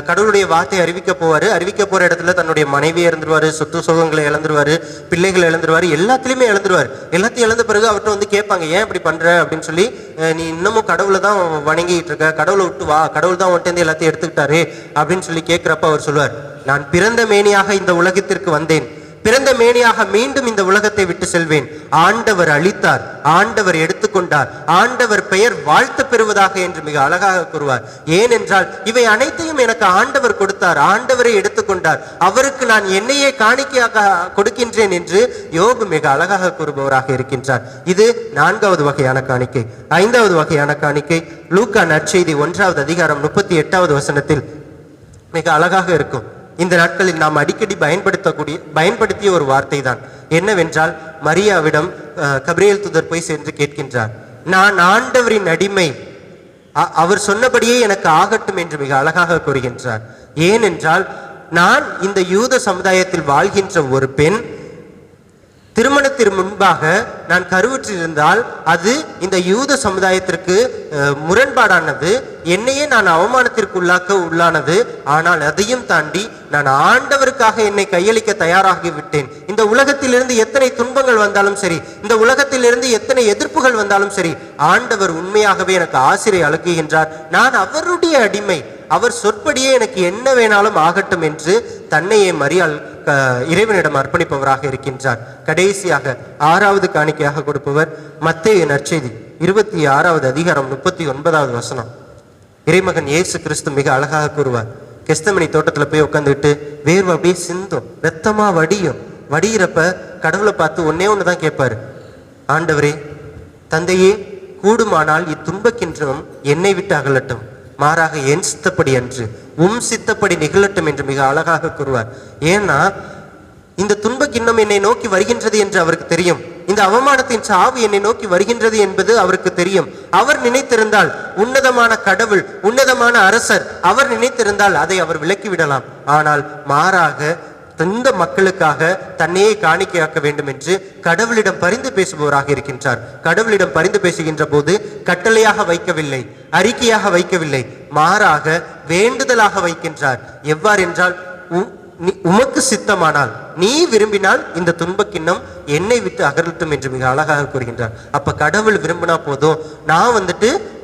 கடவுளுடைய வார்த்தையை அறிவிக்க போற இடத்துல தன்னுடைய மனைவியை இழந்துருவாரு, சொத்து சுகங்களை இழந்துருவாரு, பிள்ளைகளை இழந்துருவாரு, எல்லாத்திலுமே இழந்துருவாரு. எல்லாத்தையும் இழந்த பிறகு அவர்கிட்ட கேட்பாங்க, ஏன் இப்படி பண்ற அப்படின்னு சொல்லி, நீ இன்னமும் கடவுளை தான் வணங்கிட்டு இருக்க, கடவுளை விட்டு வா, கடவுள் தான் உன்கிட்ட எல்லாத்தையும் எடுத்துக்கிட்டாரு அப்படின்னு சொல்லி கேட்கிறப்ப அவர் சொல்லுவார், நான் பிறந்த மேனியாக இந்த உலகத்திற்கு வந்தேன், பிறந்த மேனியாக மீண்டும் இந்த உலகத்தை விட்டு செல்வேன். ஆண்டவர் அளித்தார், ஆண்டவர் எடுத்துக்கொண்டார், ஆண்டவர் பெயர் வாழ்த்து பெறுவதாக என்று மிக அழகாக கூறுவார். ஏனென்றால் இவை அனைத்தையும் எனக்கு ஆண்டவர் கொடுத்தார், ஆண்டவரை எடுத்துக்கொண்டார், அவருக்கு நான் என்னையே காணிக்கையாக கொடுக்கின்றேன் என்று யோபு மிக அழகாக கூறுபவராக இருக்கின்றார். இது 4வது வகையான காணிக்கை. 5வது வகையான காணிக்கை லூக்கா நற்செய்தி 1வது அதிகாரம் 38வது வசனத்தில் மிக அழகாக இருக்கும். இந்த நாட்களில் நாம் அடிக்கடி பயன்படுத்திய ஒரு வார்த்தை தான். என்னவென்றால், மரியாவிடம் கபிரியேல் தூதர் போய் சென்று கேட்கின்றார், நான் ஆண்டவரின் அடிமை, அவர் சொன்னபடியே எனக்கு ஆகட்டும் என்று மிக அழகாக கூறுகின்றார். ஏனென்றால், நான் இந்த யூத சமுதாயத்தில் வாழ்கின்ற ஒரு பெண், திருமணத்திற்கு முன்பாக நான் கருவுற்றிருந்தால் அது இந்த யூத சமுதாயத்திற்கு முரண்பாடானது, என்னையே நான் அவமானத்திற்கு உள்ளானது. ஆனால் அதையும் தாண்டி நான் ஆண்டவருக்காக என்னை கையளிக்க தயாராகி விட்டேன். இந்த உலகத்திலிருந்து எத்தனை துன்பங்கள் வந்தாலும் சரி, இந்த உலகத்திலிருந்து எத்தனை எதிர்ப்புகள் வந்தாலும் சரி, ஆண்டவர் உண்மையாகவே எனக்கு ஆசிரியை அழுகுகின்றார், நான் அவருடைய அடிமை, அவர் சொற்படியே எனக்கு என்ன வேணாலும் ஆகட்டும் என்று தன்னையே மரியாள் இறைவனிடம் அர்ப்பணிப்பவராக இருக்கின்றார். கடைசியாக 6வது காணிக்கையாக கொடுப்பவர் மத்தேயு நற்செய்தி 26வது அதிகாரம் 39வது வசனம். இறைமகன் இயேசு கிறிஸ்து மிக அழகாக கூறுவார், கெஸ்தமனி தோட்டத்துல போய் உட்காந்துட்டு வேர்வை அப்படியே சிந்தும், ரத்தமா வடிகிறப்ப கடவுளை பார்த்து ஒன்னே தான் கேட்பாரு, ஆண்டவரே தந்தையே, கூடுமானால் இத்துன்பக்கின்றும் என்னை விட்டு அகலட்டும், மாறாக என் சித்தப்படி அன்று உம் சித்தப்படி நிகழட்டும் என்று மிக அழகாக கூறுவார். ஏன்னா இந்த துன்ப கிண்ணம் என்னை நோக்கி வருகின்றது என்று அவருக்கு தெரியும், இந்த அவமானத்தின் சாவு என்னை நோக்கி வருகின்றது என்பது அவருக்கு தெரியும். அவர் நினைத்திருந்தால், உன்னதமான கடவுள், உன்னதமான அரசர் அவர் நினைத்திருந்தால் அதை அவர் விலக்கிவிடலாம். ஆனால் மாறாக இந்த மக்களுக்காக தன்னையே காணிக்கையாக்க வேண்டும் என்று கடவுளிடம் பரிந்து பேசுபவராக இருக்கின்றார். கடவுளிடம் பரிந்து பேசுகின்ற போது கட்டளையாக வைக்கவில்லை, அறிக்கையாக வைக்கவில்லை, மாறாக வேண்டுதலாக வைக்கின்றார். எவ்வாறென்றால், உமக்கு சித்தமானால், நீ விரும்பினால் இந்த துன்பக்கிண்ணம் என்னை விட்டு அகலட்டும் என்று மிக அழகாக கூறுகின்றார். அப்ப கடவுள் விரும்பினா போதும், நான்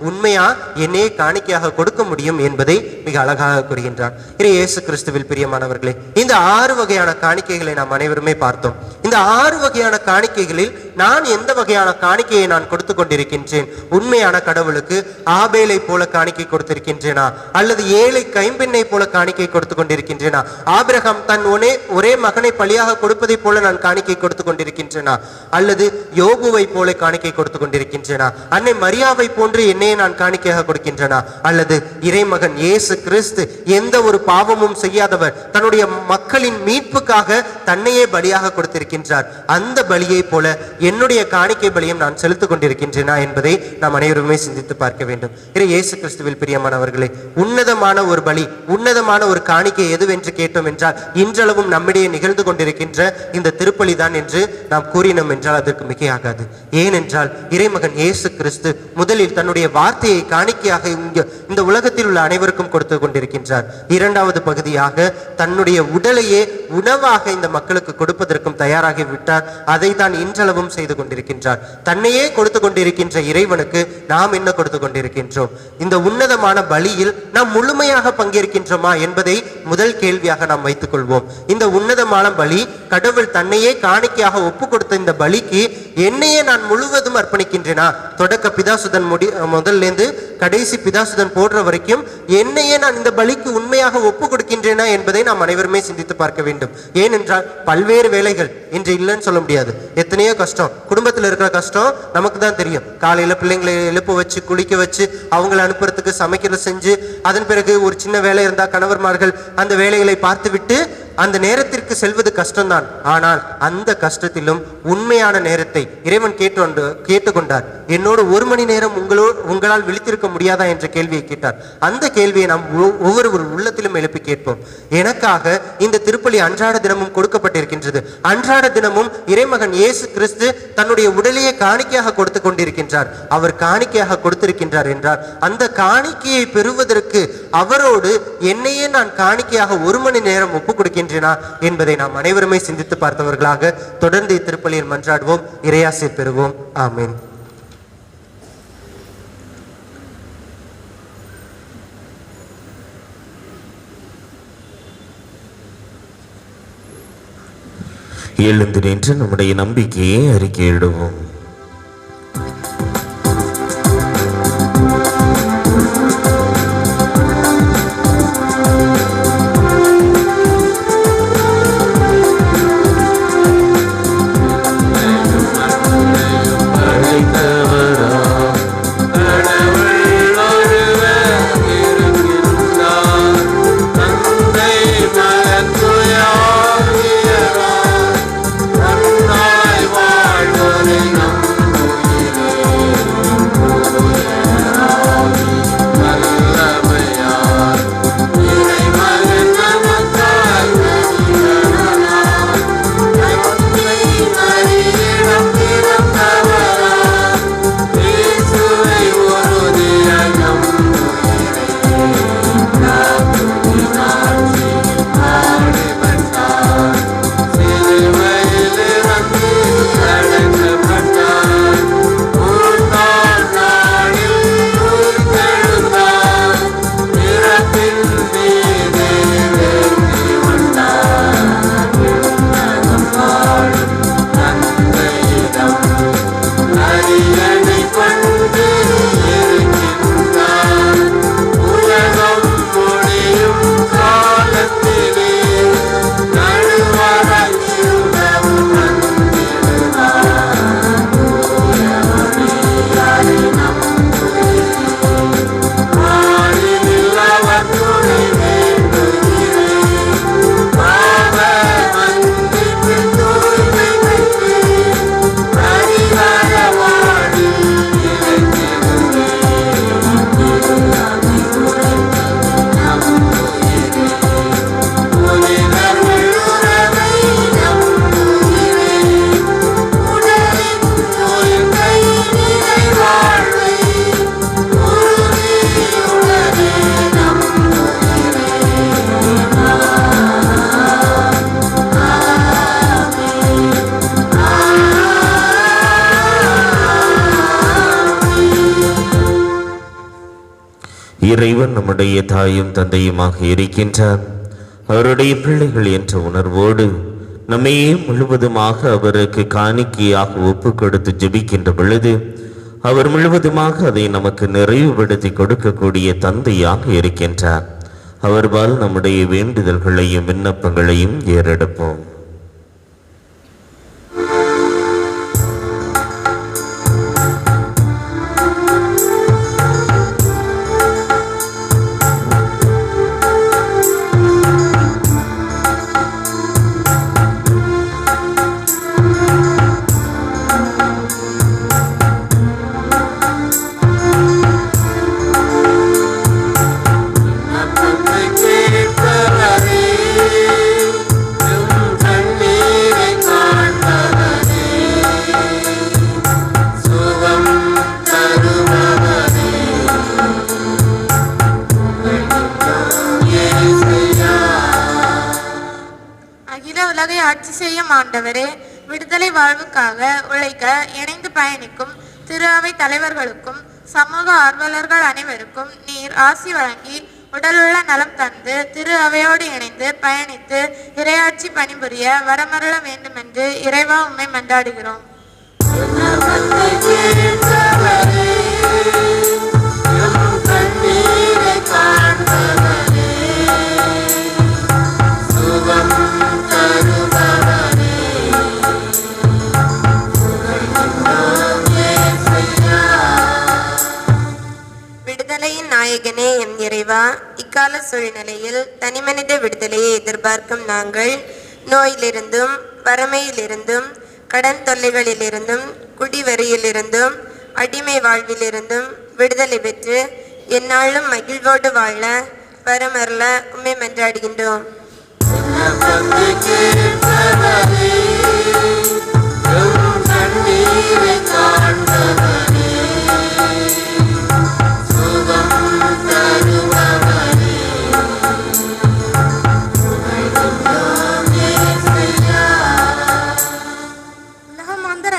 உண்மையா என்னையே காணிக்கையாக கொடுக்க முடியும் என்பதை மிக அழகாக கூறுகின்றார். இயேசு கிறிஸ்துவில் பிரியமானவர்களே, இந்த 6 வகையான காணிக்கைகளை நாம் அனைவருமே பார்த்தோம். இந்த 6 வகையான காணிக்கைகளில் நான் எந்த வகையான காணிக்கையை நான் கொடுத்து கொண்டிருக்கின்றேன்? உண்மையான கடவுளுக்கு ஆபேலை போல காணிக்கை கொடுத்திருக்கின்றேனா, அல்லது ஏழை கைம்பெண்ணை போல காணிக்கை கொடுத்து கொண்டிருக்கின்றேனா? ஆபிரகாம் தன் ஒரே மகனை பலியாக கொடுப்பதை போல நான் காணிக்கை கொடுத்து கொண்டிருக்கின்றேனா, அல்லது யோபுவை போல காணிக்கை கொடுத்து கொண்டிருக்கின்றேனா? அன்னை மரியாவை போன்று என்னையே நான் காணிக்கையாக கொடுக்கின்றேனா, அல்லது இறைமகன் இயேசு கிறிஸ்து எந்த ஒரு பாவமும் செய்யாதவர் தன்னுடைய மக்களின் மீட்புக்காக தன்னையே பலியாக கொடுத்திருக்கின்றார், அந்த பலியை போல என்னுடைய காணிக்கை பலியும் நான் செலுத்திக் கொண்டிருக்கின்றேனா என்பதை நாம் அனைவருமே சிந்தித்து பார்க்க வேண்டும். இயேசு கிறிஸ்துவில் பிரியமானவர்களே, உன்னதமான ஒரு பலி, உன்னதமான ஒரு காணிக்கை எதுவென்று கேட்டோம் என்றால் இன்றளவும் நம்மிடையே நிகழ்ந்து கொண்டிருக்கின்ற இந்த திருப்பலி தான் என்று நாம் கூறினோம் என்றால் அதற்கு மிகையாகாது. ஏனென்றால் இறைமகன் இயேசு கிறிஸ்து முதலில் தன்னுடைய வார்த்தையை காணிக்கையாக இந்த உலகத்தில் உள்ள அனைவருக்கும் கொடுத்து கொண்டிருக்கின்றார். இரண்டாவது பகுதியாக தன்னுடைய உடலையே உணவாக இந்த மக்களுக்கு கொடுப்பதற்கும் தயாராகி விட்டார். அதை தான் இன்றளவும் செய்து கொண்டிருக்கின்றார். தன்னையே கொடுத்து கொண்டிருக்கின்ற இறைவனுக்கு நாம் என்ன கொடுத்து கொண்டிருக்கின்றோம்? இந்த உன்னதமான பலியில் நாம் முழுமையாக பங்கேற்கின்றோமா என்பதை முதல் கேள்வியாக நாம் வைத்துக் கொள்வோம். இந்த உன்னதமான பலி, கடவுள் தன்னையே காணிக்கையாக ஒப்பு கொடுத்த இந்த பலிக்கு என்னையே நான் முழுவதும் அர்ப்பணிக்கின்றேனா? தொடக்க பிதாசுதன் முதல்லேருந்து கடைசி பிதாசுதன் போடுற வரைக்கும் என்னையே நான் இந்த பலிக்கு உண்மையாக ஒப்பு கொடுக்கின்றேனா என்பதை நாம் அனைவருமே சிந்தித்து பார்க்க வேண்டும். ஏனென்றால் பல்வேறு வேலைகள் இன்று இல்லைன்னு சொல்ல முடியாது. எத்தனையோ கஷ்டம், குடும்பத்தில் இருக்கிற கஷ்டம் நமக்கு தான் தெரியும். காலையில பிள்ளைங்களை எழுப்ப வச்சு குளிக்க வச்சு அவங்களை அனுப்புறதுக்கு சமைக்கிறது செஞ்சு, அதன் பிறகு ஒரு சின்ன வேலை இருந்தா கணவர்மார்கள் அந்த வேலைகளை பார்த்து விட்டு அந்த நேரத்திற்கு செல்வது கஷ்டம்தான். ஆனால் அந்த கஷ்டத்திலும் உண்மையான நேரத்தை இறைவன் கேட்டுக்கொண்டார். என்னோடு 1 மணி நேரம் உங்களால் விழித்திருக்க முடியாதா என்ற கேள்வியை கேட்டார். அந்த கேள்வியை நாம் ஒவ்வொரு உள்ளத்திலும் எழுப்பி கேட்போம். எனக்காக இந்த திருப்பலி அன்றாட தினமும் கொடுக்கப்பட்டிருக்கின்றது. அன்றாட தினமும் இறைமகன் இயேசு கிறிஸ்து தன்னுடைய உடலையே காணிக்கையாக கொடுத்து கொண்டிருக்கின்றார். அவர் காணிக்கையாக கொடுத்திருக்கின்றார் என்றால் அந்த காணிக்கையை பெறுவதற்கு அவரோடு என்னையே நான் காணிக்கையாக 1 மணி நேரம் ஒப்புக் கொடுக்கின்றேனா என்பதை நாம் அனைவருமே சிந்தித்து பார்த்தவர்களாக தொடர்ந்து இத்திருப்பலியில் மன்றாடுவோம். இறையாசிர் பெறுவோம். ஆமென். எழுந்து நின்று நம்முடைய நம்பிக்கையை அறிக்கையிடுவோம். இறைவன் நம்முடைய தாயும் தந்தையுமாக இருக்கின்றார். அவருடைய பிள்ளைகள் என்ற உணர்வோடு நம்மையே முழுவதுமாக அவருக்கு காணிக்கையாக ஒப்பு கொடுத்து ஜெபிக்கின்ற பொழுது அவர் முழுவதுமாக அதை நமக்கு நிறைவுபடுத்தி கொடுக்கக்கூடிய தந்தையாக இருக்கின்றார். அவர்பால் நம்முடைய வேண்டுதல்களையும் விண்ணப்பங்களையும் ஏறெடுப்போம். உலகை ஆட்சி செய்யும் ஆண்டவரே, விடுதலை வாழ்வுக்காக உழைக்க இணைந்து பயணிக்கும் திரு அவை தலைவர்களுக்கும் சமூக ஆர்வலர்கள் அனைவருக்கும் நீர் ஆசி வழங்கி உடலுள்ள நலம் தந்து திரு அவையோடு இணைந்து பயணித்து இறையாட்சி பணிபுரிய வரமருள வேண்டுமென்று இறைவா உம்மை மன்றாடுகிறோம். விடுதலையின் நாயகனே எம் இறைவா, இக்கால சூழ்நிலையில் தனிமனித விடுதலையை எதிர்பார்க்கும் நாங்கள் நோயிலிருந்தும் வறுமையிலிருந்தும் கடன் தொல்லைகளிலிருந்தும் குடிவரியிலிருந்தும் அடிமை வாழ்விலிருந்தும் விடுதலை பெற்று எந்நாளும் மகிழ்வோடு வாழ வரமருள உம்மை மன்றாடுகின்றோம்.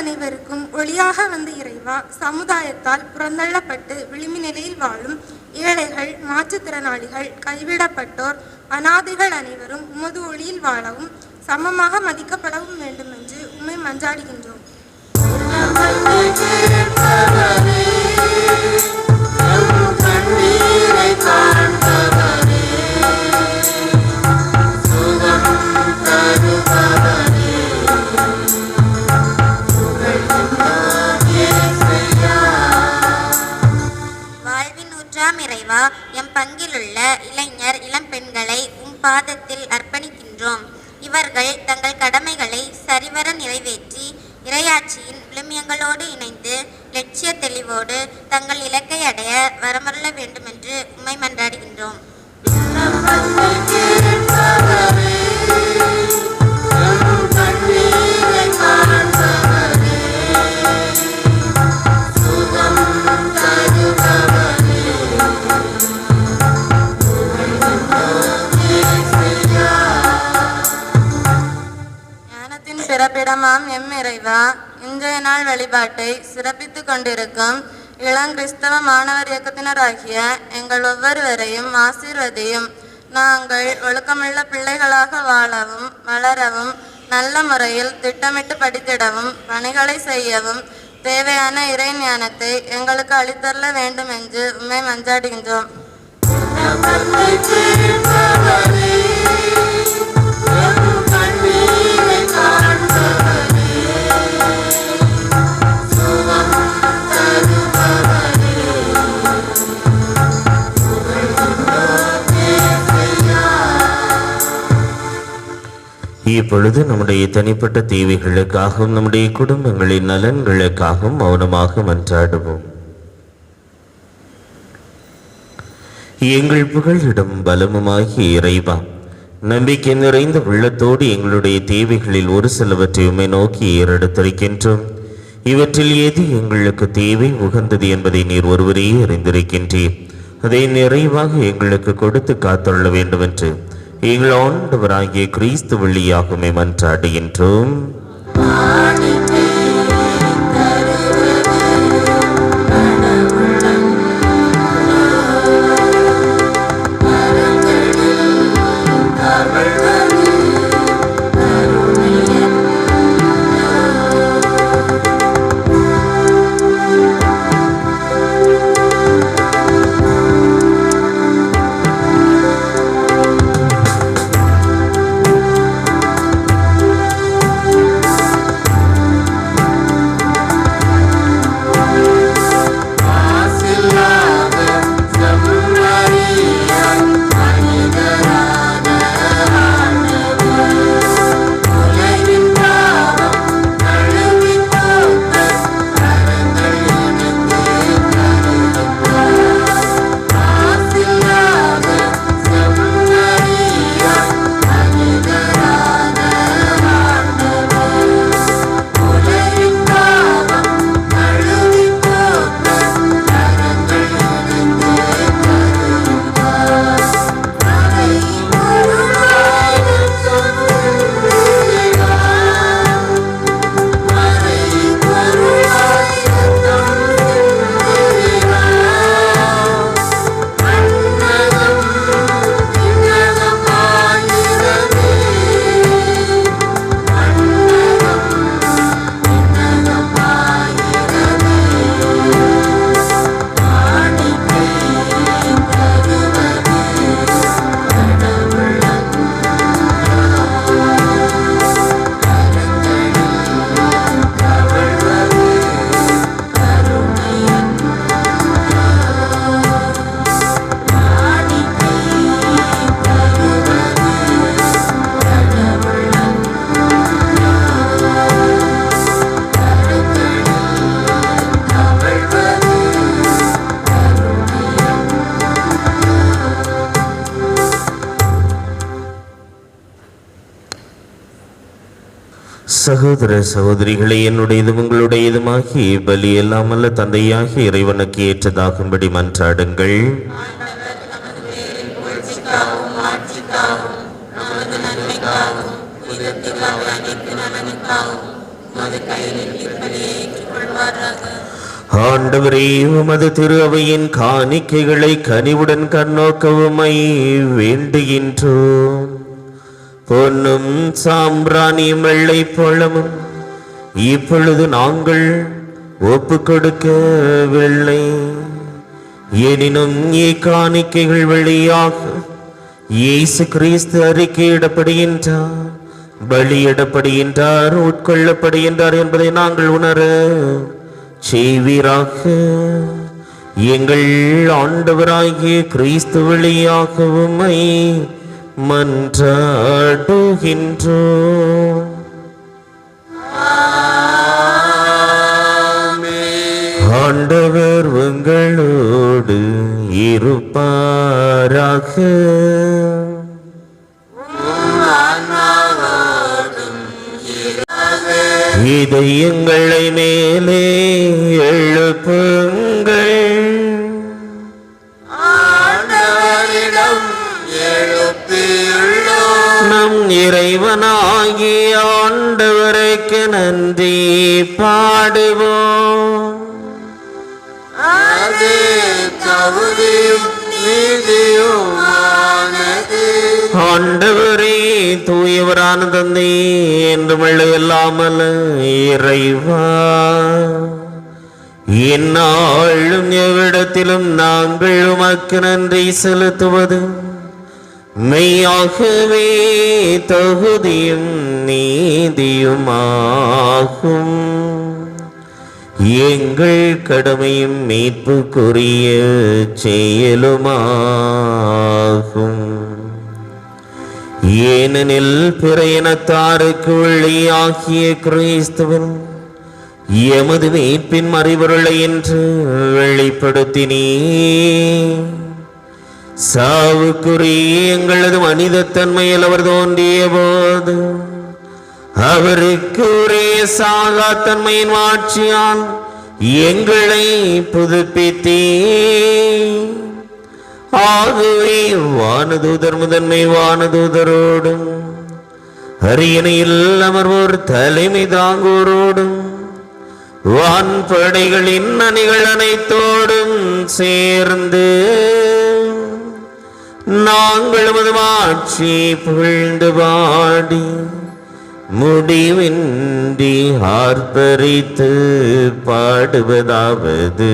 அனைவருக்கும் ஒளியாக வந்த இறைவா, சமுதாயத்தால் புறந்தள்ளப்பட்டு விளிம்பு நிலையில் வாழும் ஏழைகள், மாற்றுத்திறனாளிகள், கைவிடப்பட்டோர், அனாதைகள் அனைவரும் உமது ஒளியில் வாழவும் சமமாக மதிக்கப்படவும் வேண்டும் என்று உம்மை மன்றாடுகின்றோம். இறைவா, எம் பங்கிலுள்ள இளைஞர் இளம் பெண்களை உம் பாதத்தில் அர்ப்பணிக்கின்றோம். இவர்கள் தங்கள் கடமைகளை சரிவர நிறைவேற்றி இறையாட்சியின் விழுமியங்களோடு இணைந்து லட்சிய தெளிவோடு தங்கள் இலக்கை அடைய வரமருள வேண்டும் என்று உம்மை மன்றாடுகின்றோம். பிறப்பிடமாம் எம் இறைவா, இன்றைய நாள் வழிபாட்டை சிறப்பித்துக் கொண்டிருக்கும் இளம் கிறிஸ்தவ மாணவர் இயக்கத்தினராகிய எங்கள் ஒவ்வொருவரையும் ஆசீர்வதியும். நாங்கள் ஒழுக்கமுள்ள பிள்ளைகளாக வாழவும் வளரவும் நல்ல முறையில் திட்டமிட்டு படித்திடவும் பணிகளை செய்யவும் தேவையான இறை ஞானத்தை எங்களுக்கு அளித்தரல வேண்டும் என்று உம்மை மன்றாடுகின்றோம். இப்பொழுது நம்முடைய தனிப்பட்ட தேவைகளுக்காகவும் நம்முடைய குடும்பங்களின் நலன்களுக்காகவும் மௌனமாக மன்றாடுவோம். எங்கள் புகழிடம் பலமுமாகிய இறைவா, நம்பிக்கை நிறைந்த உள்ளத்தோடு எங்களுடைய தேவைகளில் ஒரு சிலவற்றை உம்மை நோக்கி ஏறெடுத்திருக்கின்றோம். இவற்றில் எது எங்களுக்கு தேவை உகந்தது என்பதை நீர் ஒருவரே அறிந்திருக்கின்றீர். அதை நிறைவாக எங்களுக்கு கொடுத்து காத்துள்ள வேண்டும் என்று எங்கள் ஆண்டவராகிய கிறிஸ்து வழியாக உம்மை மன்றாடுகின்றோம். சகோதர சகோதரிகளே, என்னுடையதும் உங்களுடையதுமாகிய பலி எல்லாம் அல்ல தந்தையாகிய இறைவனுக்கு ஏற்றதாகும்படி மன்றாடுங்கள். ஆண்டவரே, உமது திரு அவையின் காணிக்கைகளை கனிவுடன் கண்ணோக்கவுமை வேண்டுகின்றோம். பொன்னும் சாம்பிராணியும் வெள்ளை பழமும் இப்பொழுது நாங்கள் ஒப்பு கொடுக்கவில்லை. எனினும் இக்காணிக்கைகள் வழியாக இயேசு கிறிஸ்து அறிக்கையிடப்படுகின்றார், பலியிடப்படுகின்றார், உட்கொள்ளப்படுகின்றார் என்பதை நாங்கள் உணர செய்வீராக. எங்கள் ஆண்டவராகிய கிறிஸ்து வழியாக உம்மை மன்றாடுகின்றோம். ஆண்டவர் உங்களோடு இருப்பாராக. இதயங்களை மேலே எழுப்புங்கள். நம் இறைவனாகிய ஆண்டவருக்கு நன்றி பாடுவோம். ஆண்டவரே, தூயவரான தந்தை என்றும் இல்லாமல் இறைவா, எந்நாளும் எவ்விடத்திலும் நாங்கள் உமக்கு நன்றி செலுத்துவது மெய்யாகவே தகுதியும் நீதியுமாகும். எங்கள் கடமையும் மீட்புக்குரிய செயலுமாகும். ஏனெனில் பிற இனத்தாருக்கு ஒளியாகிய கிறிஸ்துவன் எமது மீட்பின் மறைபொருளை என்று வெளிப்படுத்தினே. சாவுக்குரிய எங்களது மனிதத்தன்மையில் அவர் தோன்றிய போது அவருக்கு ஒரே சாகாத்தன்மையின் ஆட்சியால் எங்களை புதுப்பித்தே. ஆகவே வானதூதர் முதன்மை வானதூதரோடும் அரியணையில் அமர்வோர் தலைமை தாங்கோரோடும் வான்படைகளின் அணிகள் அனைத்தோடும் சேர்ந்து நாங்கள் உமது ஆட்சி புகழ்ந்து பாடி முடிவின்றி ஆர்ப்பரித்து பாடுவதாவது: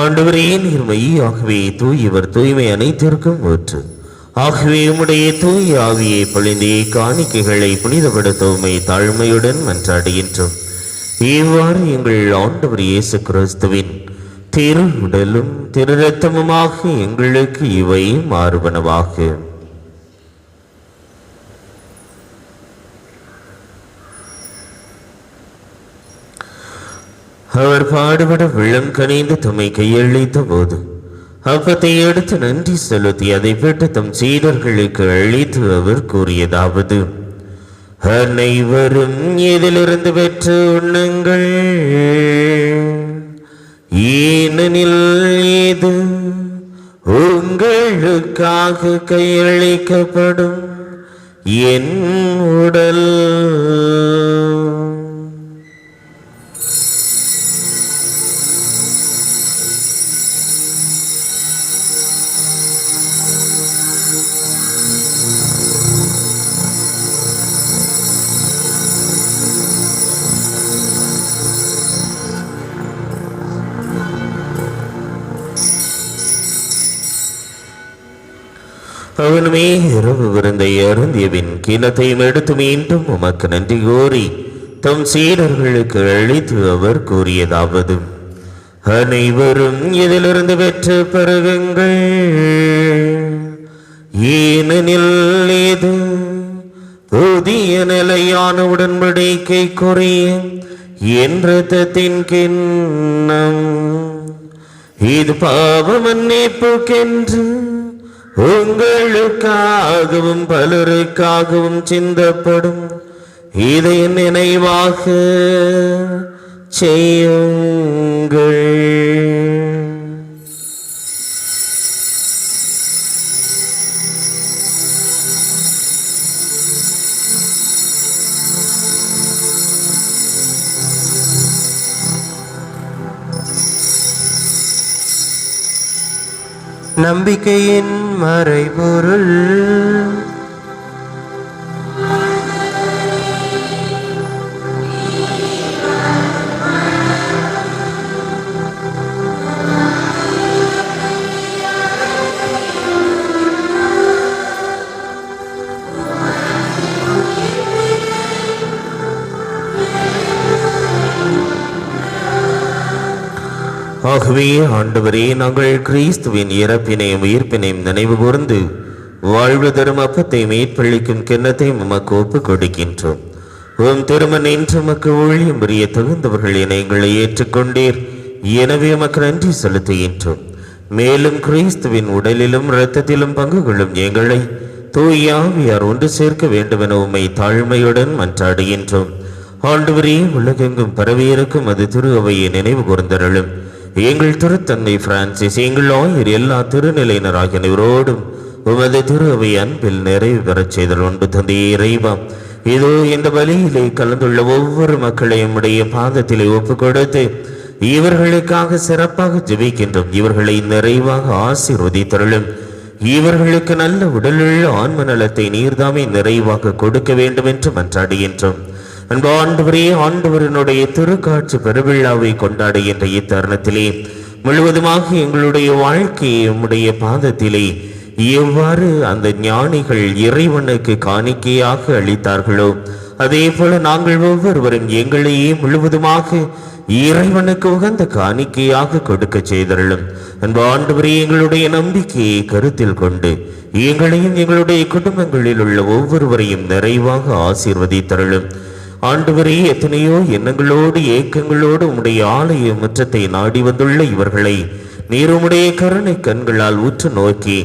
ஆண்டவரே, நீர் மெய்யாகவே தூயவர், தூய்மை அனைத்திற்கும் ஊற்று. ஆகவே உம்முடைய தூய ஆவியை பொழிந்தே காணிக்கைகளை புனிதப்படுத்தவுமை தாழ்மையுடன் மன்றாடுகின்றோம். இவ்வாறு எங்கள் ஆண்டவர் இயேசு கிறிஸ்துவின் திரு உடலும் திரு இரத்தமுமாக எங்களுக்கு இவை மாறுபனவாக. அவர் பாடுபட வெள்ளம் கனிந்து தம்மை கையளித்த போது அப்பத்தை எடுத்து நன்றி செலுத்தி அதை பெற்று தம் சீடர்களுக்கு அளித்து அவர் கூறியதாவது: அனைவரும் இதிலிருந்து பெற்று உண்ணுங்கள். ஏனெனில் இது உங்களுக்காக கையளிக்கப்படும் என் உடல். அவனுமே இரவு விருந்தை அருந்தியபின் கிண்ணத்தையும் எடுத்து மீண்டும் உமக்கு நன்றி கூறி தம் சீடர்களுக்கு அளித்து அவர் கூறியதாவது: அனைவரும் இதிலிருந்து பெற்று பருகுங்கள், ஏனெனில் இது புதிய நிலையான உடன்படிக்கைக்குரிய என் இரத்தத்தின் கிண்ணம். இது பாவ மன்னிப்புக்கென்று உங்களுக்காகவும் பலருக்காகவும் சிந்தப்படும். இதை நினைவாக செய்யுங்கள். நம்பிக்கையின் மறைபொருள். ஆகவே ஆண்டவரே, நாங்கள் கிறிஸ்துவின் இறப்பினையும் உயிர்ப்பினையும் நினைவு கூர்ந்து வாழ்வு தரும் அப்பத்தை மேற்பள்ளிக்கும் கிண்ணத்தை உமக்கு ஒப்புக் கொடுக்கின்றோம். உம் திருமண் என்று உமக்கு ஊழியம் புரிய தகுந்தவர்கள் என எங்களை ஏற்றுக்கொண்டீர். எனவே உமக்கு நன்றி செலுத்துகின்றோம். மேலும் கிறிஸ்துவின் உடலிலும் இரத்தத்திலும் பங்கு கொள்ளும் எங்களை தூய ஆவியார் ஒன்று சேர்க்க வேண்டும் என உம்மை தாழ்மையுடன் மன்றாடுகின்றோம். ஆண்டவரே, உலகெங்கும் பரவியிருக்கும் அது திரு அவையை நினைவு கூர்ந்தருளும். எங்கள் திருத்தந்தை பிரான்சிஸ், எங்கள் ஆயர், எல்லா திருநிலையினராகிய அனைவரோடும் உமது திரு அவை அன்பில் நிறைவு பெறச் செய்தல் ஒன்று தந்தையே இறைவா. இதோ இந்த பலியிலே கலந்துள்ள ஒவ்வொரு மக்களையும் உடைய பாதத்திலே ஒப்புக் கொடுத்து இவர்களுக்காக சிறப்பாக ஜெபிக்கின்றோம். இவர்களை நிறைவாக ஆசீர்வதித்தருளும். இவர்களுக்கு நல்ல உடலுள்ள ஆன்ம நலத்தை நீர்தாமே நிறைவாக கொடுக்க வேண்டும் என்று மன்றாடுகின்றோம். அன்பு ஆண்டவரே, ஆண்டவரினுடைய திருக்காட்சி பெருவிழாவை கொண்டாடுகின்ற இத்தருணத்திலே முழுவதுமாக எங்களுடைய வாழ்க்கையை உம்முடைய பாதத்திலே எவ்வாறு அந்த ஞானிகள் இறைவனுக்கு காணிக்கையாக அளித்தார்களோ அதே போல நாங்கள் ஒவ்வொருவரும் எங்களையே முழுவதுமாக இறைவனுக்கு உகந்த காணிக்கையாக கொடுக்க செய்தருளும். அன்பு ஆண்டவரே, எங்களுடைய நம்பிக்கையை கருத்தில் கொண்டு எங்களையும் எங்களுடைய குடும்பங்களில் உள்ள ஒவ்வொருவரையும் நிறைவாக ஆசீர்வதித்தருளும். ஆண்டவரே, எத்தனையோ எண்ணங்களோடு ஏக்கங்களோடு உம்முடைய ஆலய முற்றத்தை நாடி வந்துள்ள இவர்களை நீர் உம்முடைய கருணை கண்களால் உற்று நோக்கி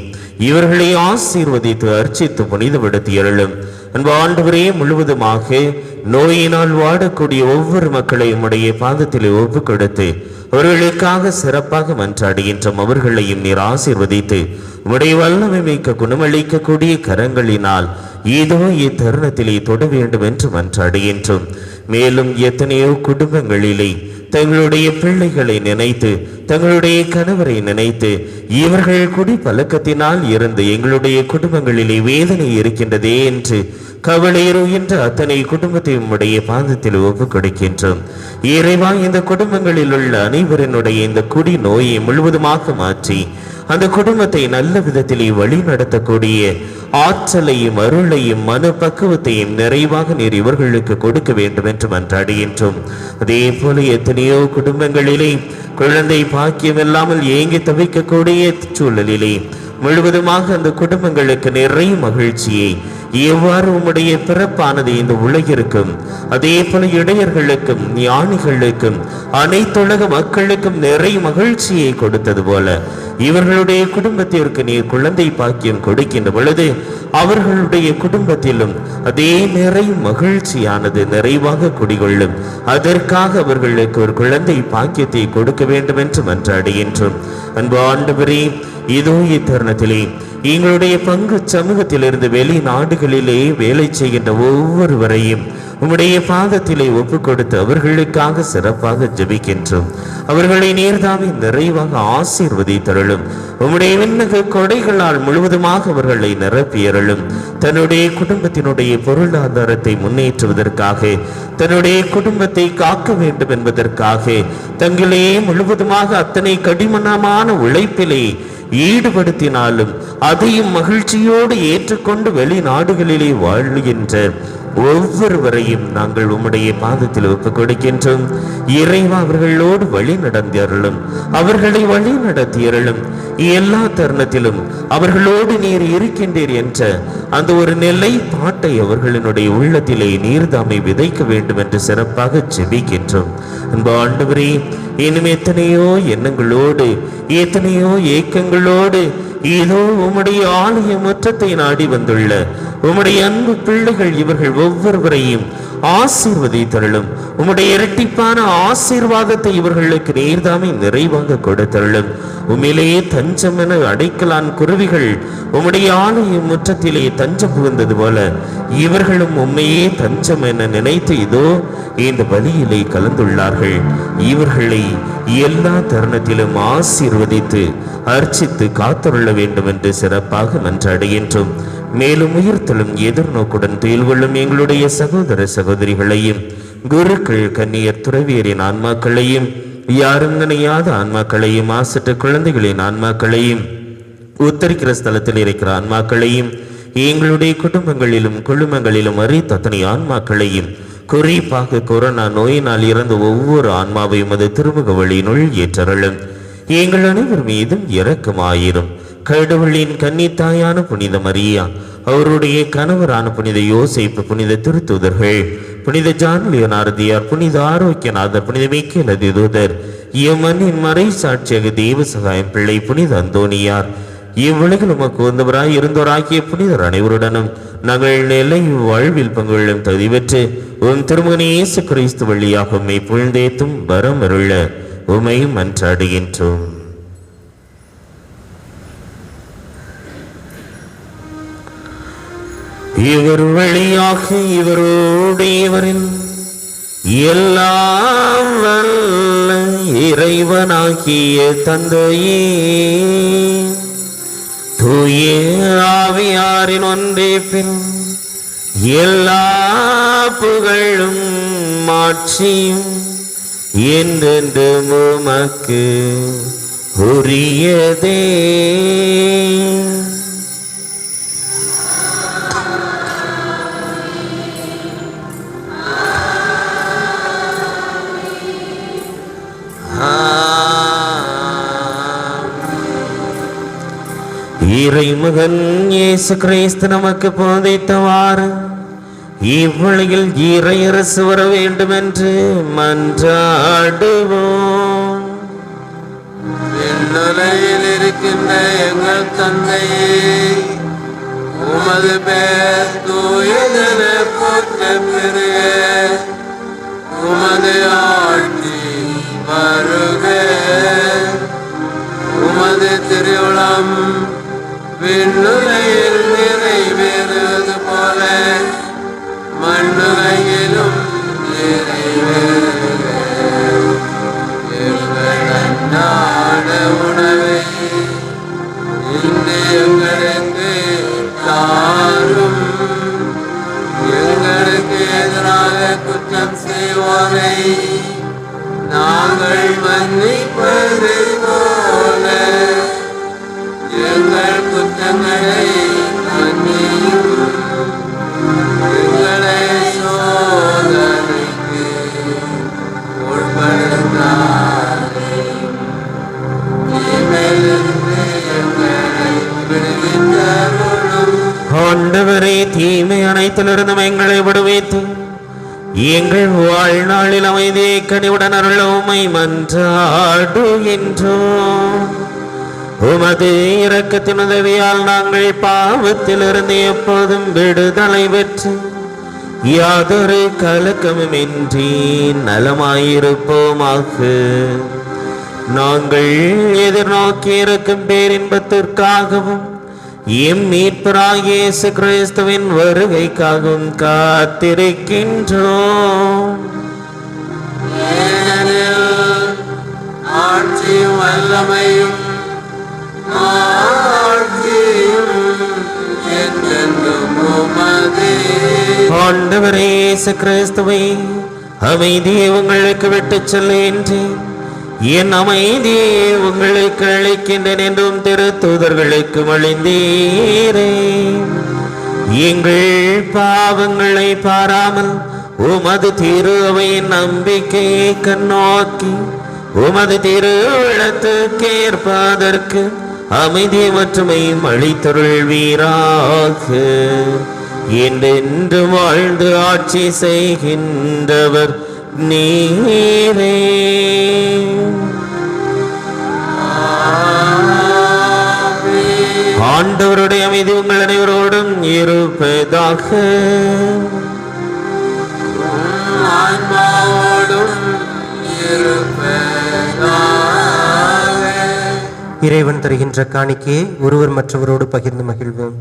இவர்களை ஆசீர்வதித்து அர்ச்சித்து புனிதப்படுத்தி அருளும். அன்பு ஆண்டவரே, முழுவதுமாக நோயினால் வாடக்கூடிய ஒவ்வொரு மக்களையும் உம்முடைய பாதத்திலே ஒப்புக் கொடுத்து அவர்களுக்காக சிறப்பாக மன்றாடுகின்றோம். அவர்களையும் நீர் ஆசீர்வதித்து உம்முடைய வல்லமை மிக்க குணமளிக்கக்கூடிய கரங்களினால் ஏதோ இத்தருணத்திலே தொட வேண்டும் என்று மன்றாடுகின்றோம். மேலும் எத்தனையோ குடும்பங்களிலே தங்களுடைய பிள்ளைகளை நினைத்து தங்களுடைய கணவரை நினைத்து இவர்கள் குடி பழக்கத்தினால் இருந்து எங்களுடைய குடும்பங்களிலே வேதனை இருக்கின்றதே என்று கவலையுறுகின்ற அத்தனை குடும்பத்தை உம்முடைய பாதத்தில் ஒப்புக் கொடுக்கின்றோம். இறைவா, இந்த குடும்பங்களில் உள்ள அனைவரினுடைய இந்த குடி நோயை முழுவதுமாக மாற்றி அந்த குடும்பத்தை நல்ல விதத்திலே வழி நடத்தக்கூடிய ஆற்றலையும் அருளையும் மன பக்குவத்தையும் நிறைவாக நீர் இவர்களுக்கு கொடுக்க வேண்டும் என்று மன்றாடுகின்றோம். அதே போல எத்தனையோ குடும்பங்களிலே குழந்தை பாக்கியம் இல்லாமல் ஏங்கி தவிக்கக்கூடிய சூழலிலே முழுவதுமாக அந்த குடும்பங்களுக்கு நிறைய மகிழ்ச்சியை எவ்வாறு உம்முடைய பிறப்பானது இந்த உலகிற்கும் அதே போல இடையர்களுக்கும் ஞானிகளுக்கும் அனைத்துலக மக்களுக்கும் நிறை மகிழ்ச்சியை கொடுத்தது போல இவர்களுடைய குடும்பத்திற்கு நீர் குழந்தை பாக்கியம் கொடுக்கின்ற பொழுது அவர்களுடைய குடும்பத்திலும் அதே நிறை மகிழ்ச்சியானது நிறைவாக குடிகொள்ளும். அதற்காக அவர்களுக்கு ஒரு குழந்தை பாக்கியத்தை கொடுக்க வேண்டும் என்று மன்றாடுகின்றோம். அன்பு ஆண்டவரே, இதோ இத்தருணத்திலே எங்களுடைய பங்கு சமூகத்திலிருந்து வெளிநாடுகளிலே வேலை செய்கின்ற ஒவ்வொருவரையும் உம்முடைய பாதத்திலே ஒப்பு கொடுத்து அவர்களுக்காக சிறப்பாக ஜெபிக்கின்றோம். அவர்களை நேர்தாமே நிறைவாக ஆசீர்வதித்தருளும். உம்முடைய விண்ணக கொடைகளால் முழுவதுமாக அவர்களை நிரப்பியருளும். தன்னுடைய குடும்பத்தினுடைய பொருளாதாரத்தை முன்னேற்றுவதற்காக, தன்னுடைய குடும்பத்தை காக்க வேண்டும் என்பதற்காக தங்களே முழுவதுமாக அத்தனை கடினமான உழைப்பிலே ஈடுபடுத்தினாலும் அதையும் மகிழ்ச்சியோடு ஏற்றுக்கொண்டு வெளிநாடுகளிலே வாழ்கின்ற ஒவ்வொருவரையும் நாங்கள் உம்முடைய பாதத்தில் ஒப்புக் கொடுக்கின்றோம். இறைவா, அவர்களோடு வழி நடந்தியருளும், அவர்களை வழி நடத்தியருளும். எல்லா தருணத்திலும் அவர்களோடு நீர் இருக்கின்றீர் என்ற அந்த ஒரு நிலை பாட்டை அவர்களினுடைய உள்ளத்திலே நீர்தாமை விதைக்க வேண்டும் என்று சிறப்பாக ஜெபிக்கின்றோம். அன்பு ஆண்டவரே, இன்னும் எத்தனையோ எண்ணங்களோடு எத்தனையோ ஏக்கங்களோடு இதோ உம்முடைய ஆலய முற்றத்தை நாடி வந்துள்ள உம்முடைய அன்பு பிள்ளைகள் இவர்கள் ஒவ்வொருவரையும் ஆசீர்வதித்தருளும். உம்முடைய இரட்டிப்பான ஆசீர்வாதத்தை இவர்களுக்கு நீர்தாமை நிறைவாக கொடுத்தருளும். உம்மிலேயே தஞ்சம் என அடைக்கலான் குருவிகள் உம்முடைய ஆலய முற்றத்திலே தஞ்சம் புகுந்தது போல இவர்களும் உண்மையே தஞ்சம் என நினைத்து இதோ இந்த பலியிலே கலந்துள்ளார்கள். இவர்களை எல்லா தருணத்திலும் ஆசீர்வதித்து அர்ச்சித்து காத்தருள வேண்டும் என்று சிறப்பாக மன்றாடுகின்றோம். மேலும் உயிர்த்தலும் எதிர்நோக்குடன் துயில்கொள்ளும் எங்களுடைய சகோதர சகோதரிகளையும் குருக்கள் கன்னியர் துறவியரின் ஆன்மாக்களையும் யாரும் நினையாத ஆன்மாக்களையும் ஆசற்ற குழந்தைகளின் ஆன்மாக்களையும் உத்தரிக்கிற ஸ்தலத்தில் இருக்கிற ஆன்மாக்களையும் எங்களுடைய குடும்பங்களிலும் குழுமங்களிலும் அறித்த அத்தனை ஆன்மாக்களையும் குறிப்பாக கொரோனா நோயினால் இறந்த ஒவ்வொரு ஆன்மாவையும் அது திருமுக வழியினுள் ஏற்றருளும். எங்கள் அனைவர் மீதும் இரக்கமாயிரும். கடவுளின் கன்னித்தாயான புனித மரியா, அவருடைய கணவரான புனித யோசேப்பு, புனித திருத்தூதர்கள், புனித ஜான் லியோனார்தியார், புனித ஆரோக்கியநாதர், புனித மிக்கேல் அதிதூதர், எம்மண்ணின் மறை சாட்சியாக தேவ சகாயம் பிள்ளை புனித அந்தோனியார், இவ்வுலகில் உமக்கு உந்தவராய் இருந்தோராகிய புனிதர் அனைவருடனும் நாங்கள் நிலை வாழ்வில் பங்குகளும் தகுதி பெற்று உம் திருமகன் இயேசு கிறிஸ்து வழியாக உம்மை புகழ்ந்தேத்தும் வரம் அருள உம்மை மன்றாடுகின்றோம். இவர் வழியாக இவரோடு இவரில் எல்லாம் வல்ல இறைவனாகிய தந்தையே, தூய ஆவியாரின் ஒன்றே பின் எல்லா புகழும் மாட்சியும் என்றென்று உமக்கு உரியதே. இறைமகன் இயேசு கிறிஸ்து நமக்கு போதித்தவாறு இவ்வுலகில் இறையரசு வர வேண்டும் என்று மன்றாடுவோம். விண்ணுலகில் இருக்கின்ற எங்கள் தந்தையே, உமது பெயர் தூயதென போற்றப் பெறுக. உமது ஆட்சி வருக. உமது திருவுளம் விண்ணுலகில் நிறைவேறுவது போல மண்ணுலகிலும் நிறைவேறுக. எங்கள் அன்றாட உணவை இன்று எங்களுக்கு தாரும். எங்களுக்கு எதிராக குற்றம் செய்வோரை நாங்கள் மன்னிப்பது போல எங்கள் குற்றங்களை மன்னியும். எங்களை சோதனைக்கு உட்படுத்தாதேயும். தீமையிலிருந்து எங்களை விடுவித்தருளும். ஆண்டவரே தீமை அனைத்திலிருந்தும் எங்களை விடுவித்து எங்கள் வாழ்நாளில் அமைதியை கனிவுடன் அருள உம்மை மன்றாடுகின்றோம். உமது இரக்கத்தின் உதவியால் நாங்கள் பாவத்திலிருந்து எப்போதும் விடுதலை பெற்று யாதொரு கலக்கமுமின்றி நலமாயிருப்போமாக. நாங்கள் எதிர்நோக்கி இருக்கும் பேரின்பத்திற்காகவும் எம் மீட்பராகிய இயேசு கிறிஸ்துவின் வருகைக்காகவும் காத்திருக்கின்றோம். ஏனெனில் ஆட்சியும் வல்லமையும் ஆட்சியும் என்றென்றும் உமதே. ஆண்டவரே இயேசு கிறிஸ்துவே, அமைதியை உங்களுக்கு விட்டுச் செல்கின்றேன், என் அமைதியை உங்களுக்கு அளிக்கின்றேன் என்றும் திருத்தூதர்களுக்கு மொழிந்தீரே. எங்கள் பாவங்களை பாராமல் உமது திரு அவையின் நம்பிக்கையை கண்ணோக்கி உமது திருவிழத்துக்கு ஏற்பதற்கு அமைதி மற்றுமை அளித்தருள்வீராக. என்றென்று வாழ்ந்து ஆட்சி செய்கின்றவர் நீரே. ஆண்டவருடைய அமைதி உங்கள் அனைவரோடும் இருப்பதாக. ஆன்மாவோடும் இருப்பதாக. இறைவன் தருகின்ற காணிக்கையை ஒருவர் மற்றவரோடு பகிர்ந்து மகிழ்வோம்.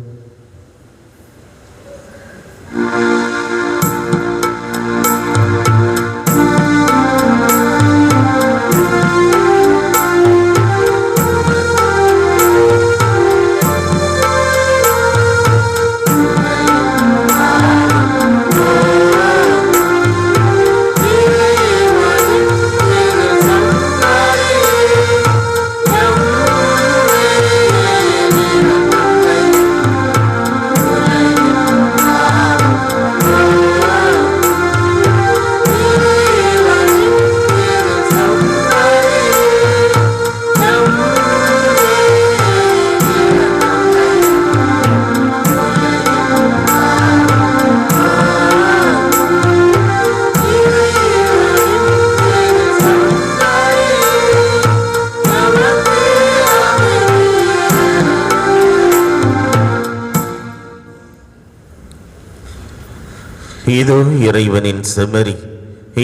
இதோ இறைவனின் செம்மறி,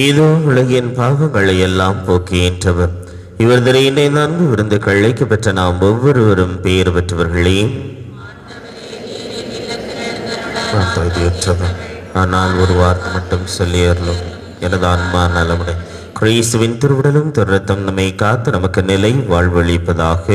இதோ உலகின் பாவங்களை எல்லாம் போக்கியேற்றவர். இவர் திரையினை நன்கு விருந்து கழைக்கு பெற்ற நாம் ஒவ்வொருவரும் பெயர் பெற்றவர்களே. ஆனால் ஒரு வார்த்தை மட்டும் சொல்லியறலும், எனது ஆன்மா நலமுடன் கிறிஸ்துவின் திருவுடலும் திருரத்தம் நம்மை காத்து நமக்கு நிலை வாழ்வளிப்பதாக.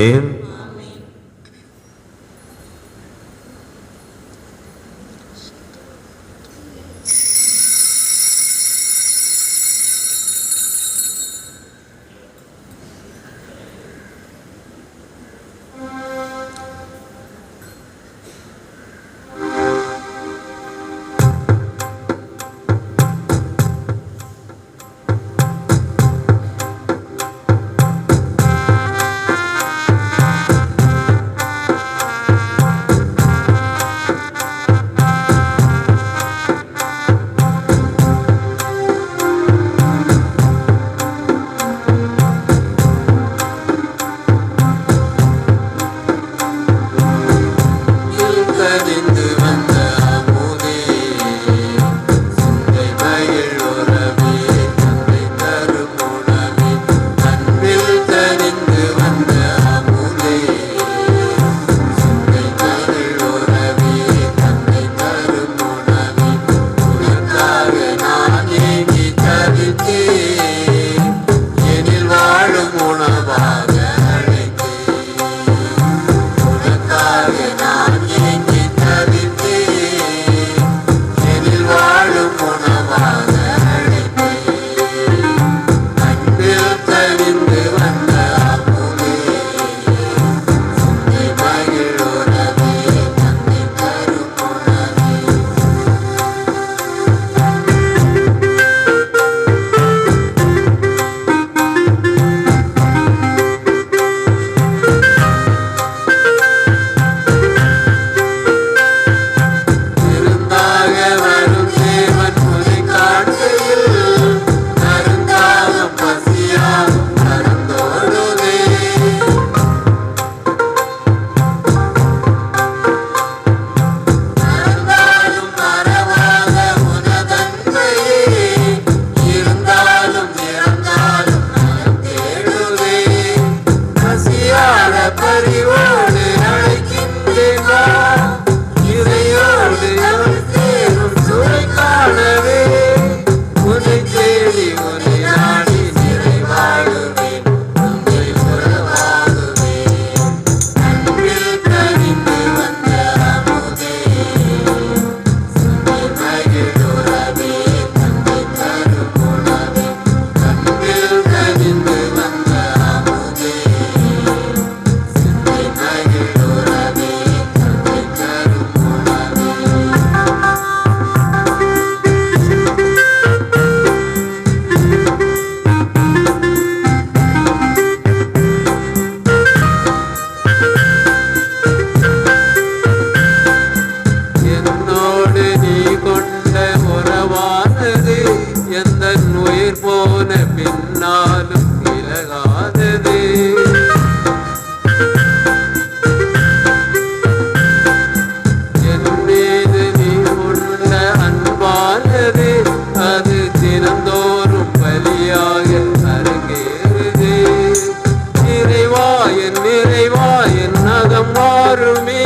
வாருமே,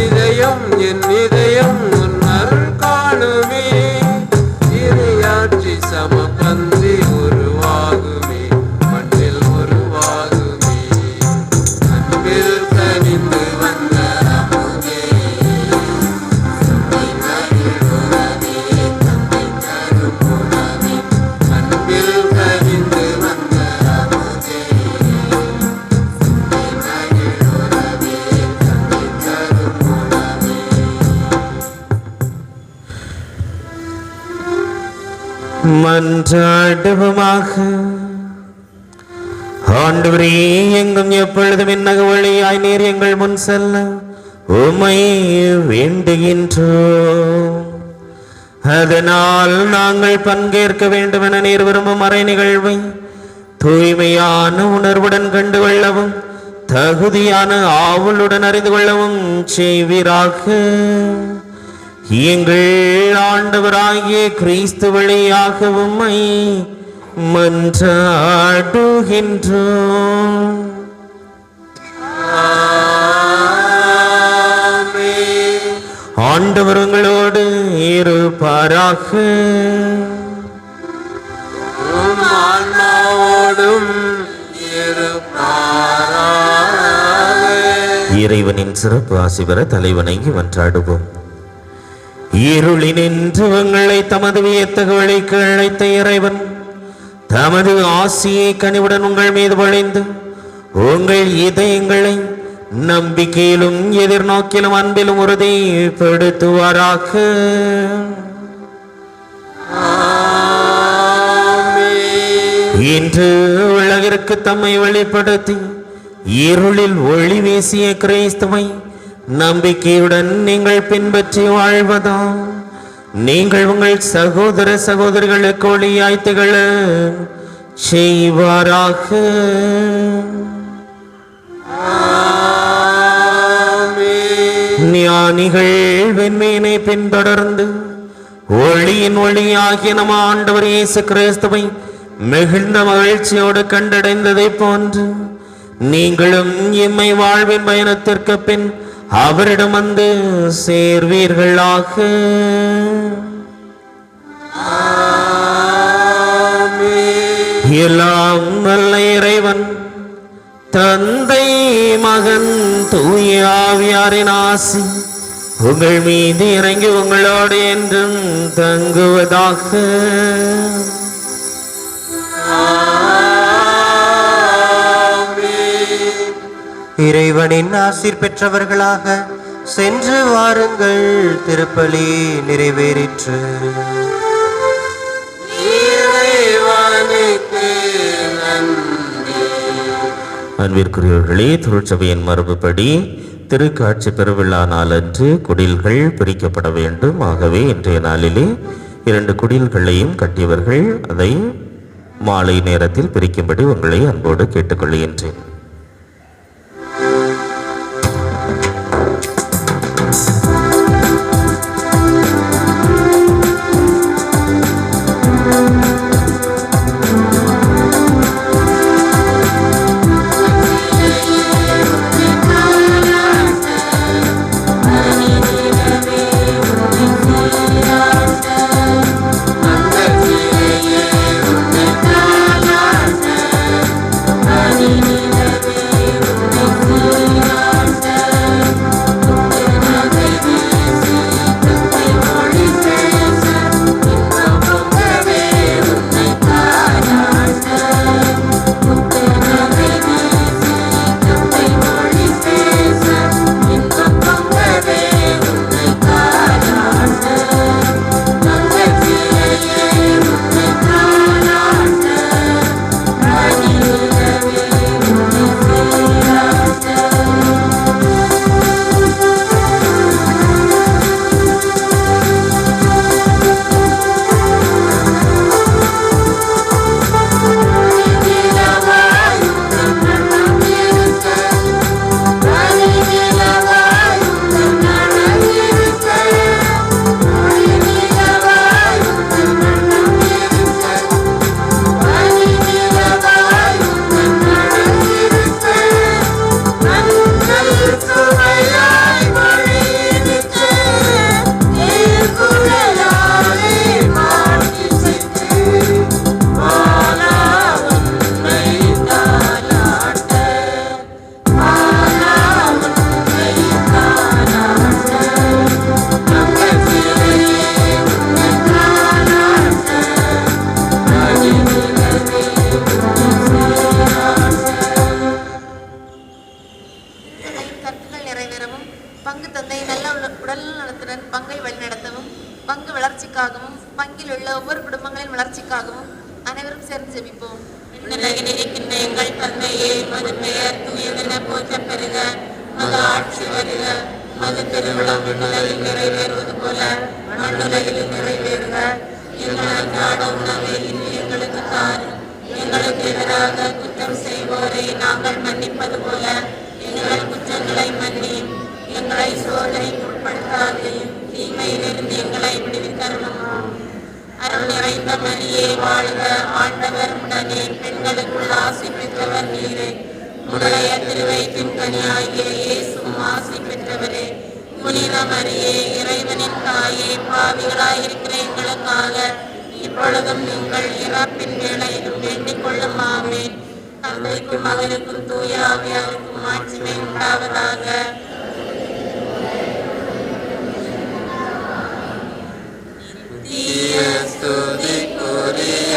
இதயம் என் இதயம் முன்னர் காணுமே, இறையாட்சி சமபந்தி உருவாகுமே, மண்ணில் உருவாகுமே, அன்பில் கனிந்து வந்த அமுதே, அன்பில் கனிந்து வந்த அமுதே, மன்றாடுவோமாக. ஆண்டவரே, எங்கும் எப்பொழுதும் இன்னக வழியாய் நீர் எங்கள் முன் செல்ல உம்மை வேண்டுகின்றோம். அதனால் நாங்கள் பங்கேற்க வேண்டும் என நீர் விரும்பும் மறை நிகழ்வை தூய்மையான உணர்வுடன் கண்டு கொள்ளவும் தகுதியான ஆவலுடன் அறிந்து கொள்ளவும் செய்வீராக. எங்கள் ஆண்டவராகிய கிறிஸ்து வழியாக உம்மை மன்றாடுகின்றோம். ஆண்டவர் உங்களோடு இருப்பாராக. உம் ஆன்மாவோடும் இருப்பாராக. இறைவனின் சிறப்பு ஆசி பெற தலைவணங்கி மன்றாடுவோம். இருளினின்று உங்களை தமது வியத்தக வழிக்கு அழைத்த இறைவன் தமது ஆசியை கனிவுடன் உங்கள் மீது பொழிந்து உங்கள் இதயங்களை நம்பிக்கையிலும் எதிர்நோக்கிலும் அன்பிலும் உறுதிப்படுத்துவாராக. இன்று உலகிற்கு தம்மை வெளிப்படுத்தி இருளில் ஒளி வீசிய கிறிஸ்துவை நம்பிக்கையுடன் நீங்கள் பின்பற்றி வாழ்வதா நீங்கள் உங்கள் சகோதர சகோதரிகளுக்கு ஒளியாய் திகழ செய்வாராக. ஞானிகள் வெண்மையினை பின்தொடர்ந்து ஒளியின் ஒளியாகிய நம் ஆண்டவர் இயேசு கிறிஸ்துவை மிகுந்த மகிழ்ச்சியோடு கண்டடைந்ததை போன்று நீங்களும் இம்மை வாழ்வின் பயணத்திற்கு பின் அவரிடம் வந்து சேர்வீர்களாக. எல்லாம் நல்ல இறைவன் தந்தை மகன் தூய ஆவியாரின் ஆசி உங்கள் மீது இறங்கி உங்களோடு என்றும் தங்குவதாக. இறைவனின் ஆசீர் பெற்றவர்களாக சென்று வாருங்கள். திருப்பலி நிறைவேறிற்று. அன்பிற்குரியவர்களே, திருச்சபையின் மரபுப்படி திருக்காட்சி பெருவிழா நாளன்று குடில்கள் பிரிக்கப்பட வேண்டும். ஆகவே இன்றைய நாளிலே 2 குடில்களையும் கட்டியவர்கள் அதை மாலை நேரத்தில் பிரிக்கும்படி உங்களை அன்போடு கேட்டுக்கொள்கின்றேன். அந்த பெறவும் பங்கு தந்தை நல்ல உடல் நலத்துடன் பங்கை வழிநடத்தவும் பங்கு வளர்ச்சிக்காகவும் பங்கில் உள்ள ஒவ்வொரு குடும்பங்களின் வளர்ச்சிக்காகவும் அனைவரும் சேர்ந்து ஜெபிப்போம். விண்ணுலகில் இருக்கின்ற எங்கள் தந்தையே, மது பெயர் தூயதென போற்றப் பெறுக. மது ஆட்சி வருக. மது திருவிழம் விண்ணுலகில் நிறைவேறுவது போல மண்ணுலகிலும் நிறைவேறுக. எங்கள் அன்றாட உணவை இன்று எங்களுக்கு தாரும். எங்களுக்கு எதிராக குற்றம் செய்வோரை நாங்கள் மன்னிப்பது போல எங்கள் குற்றங்களை மன்னியும். எங்களை சோதனைக்கு உட்படுத்தாதையும் தீமையிலிருந்து எங்களை விடுவித்தருளும். அருள் நிறைந்த மரியே வாழ்க. ஆண்டவர் உடனே பெண்களுக்குள் ஆசி பெற்றவர் நீரே. உடைய திருவயிற்றின் கனியாகிய இயேசுவும் ஆசி பெற்றவரே. புனித மரியே, இறைவனின் தாயே, பாவிகளாயிருக்கிற எங்களுக்காக இப்பொழுதும் நீங்கள் இறப்பின் வேளையிலும் வேண்டிக் கொள்ளும். ஆமென். தந்தைக்கும் மகனுக்கும் தூய ஆவியாருக்கும் ஆட்சிமை உண்டாவதாக. நித்திய ஸ்துதிக்குரிய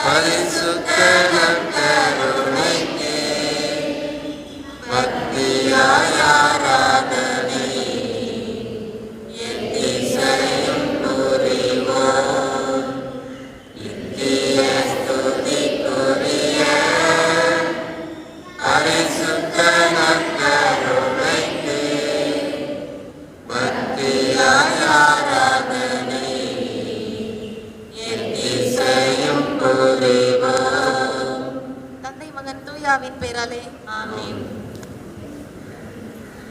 பரிசுத்த நற்கருணைக்கு பக்தியாய் ஆராதனை எத்திசையும் புரிவோம். நித்திய ஸ்துதிக்குரிய பரிசுத்த நற்கருணைக்கு பக்தியாய் ஆராதனை எத்திசையும் புரிவோம். தந்தை மகன் தூயாவின் பெயராலே ஆமென்.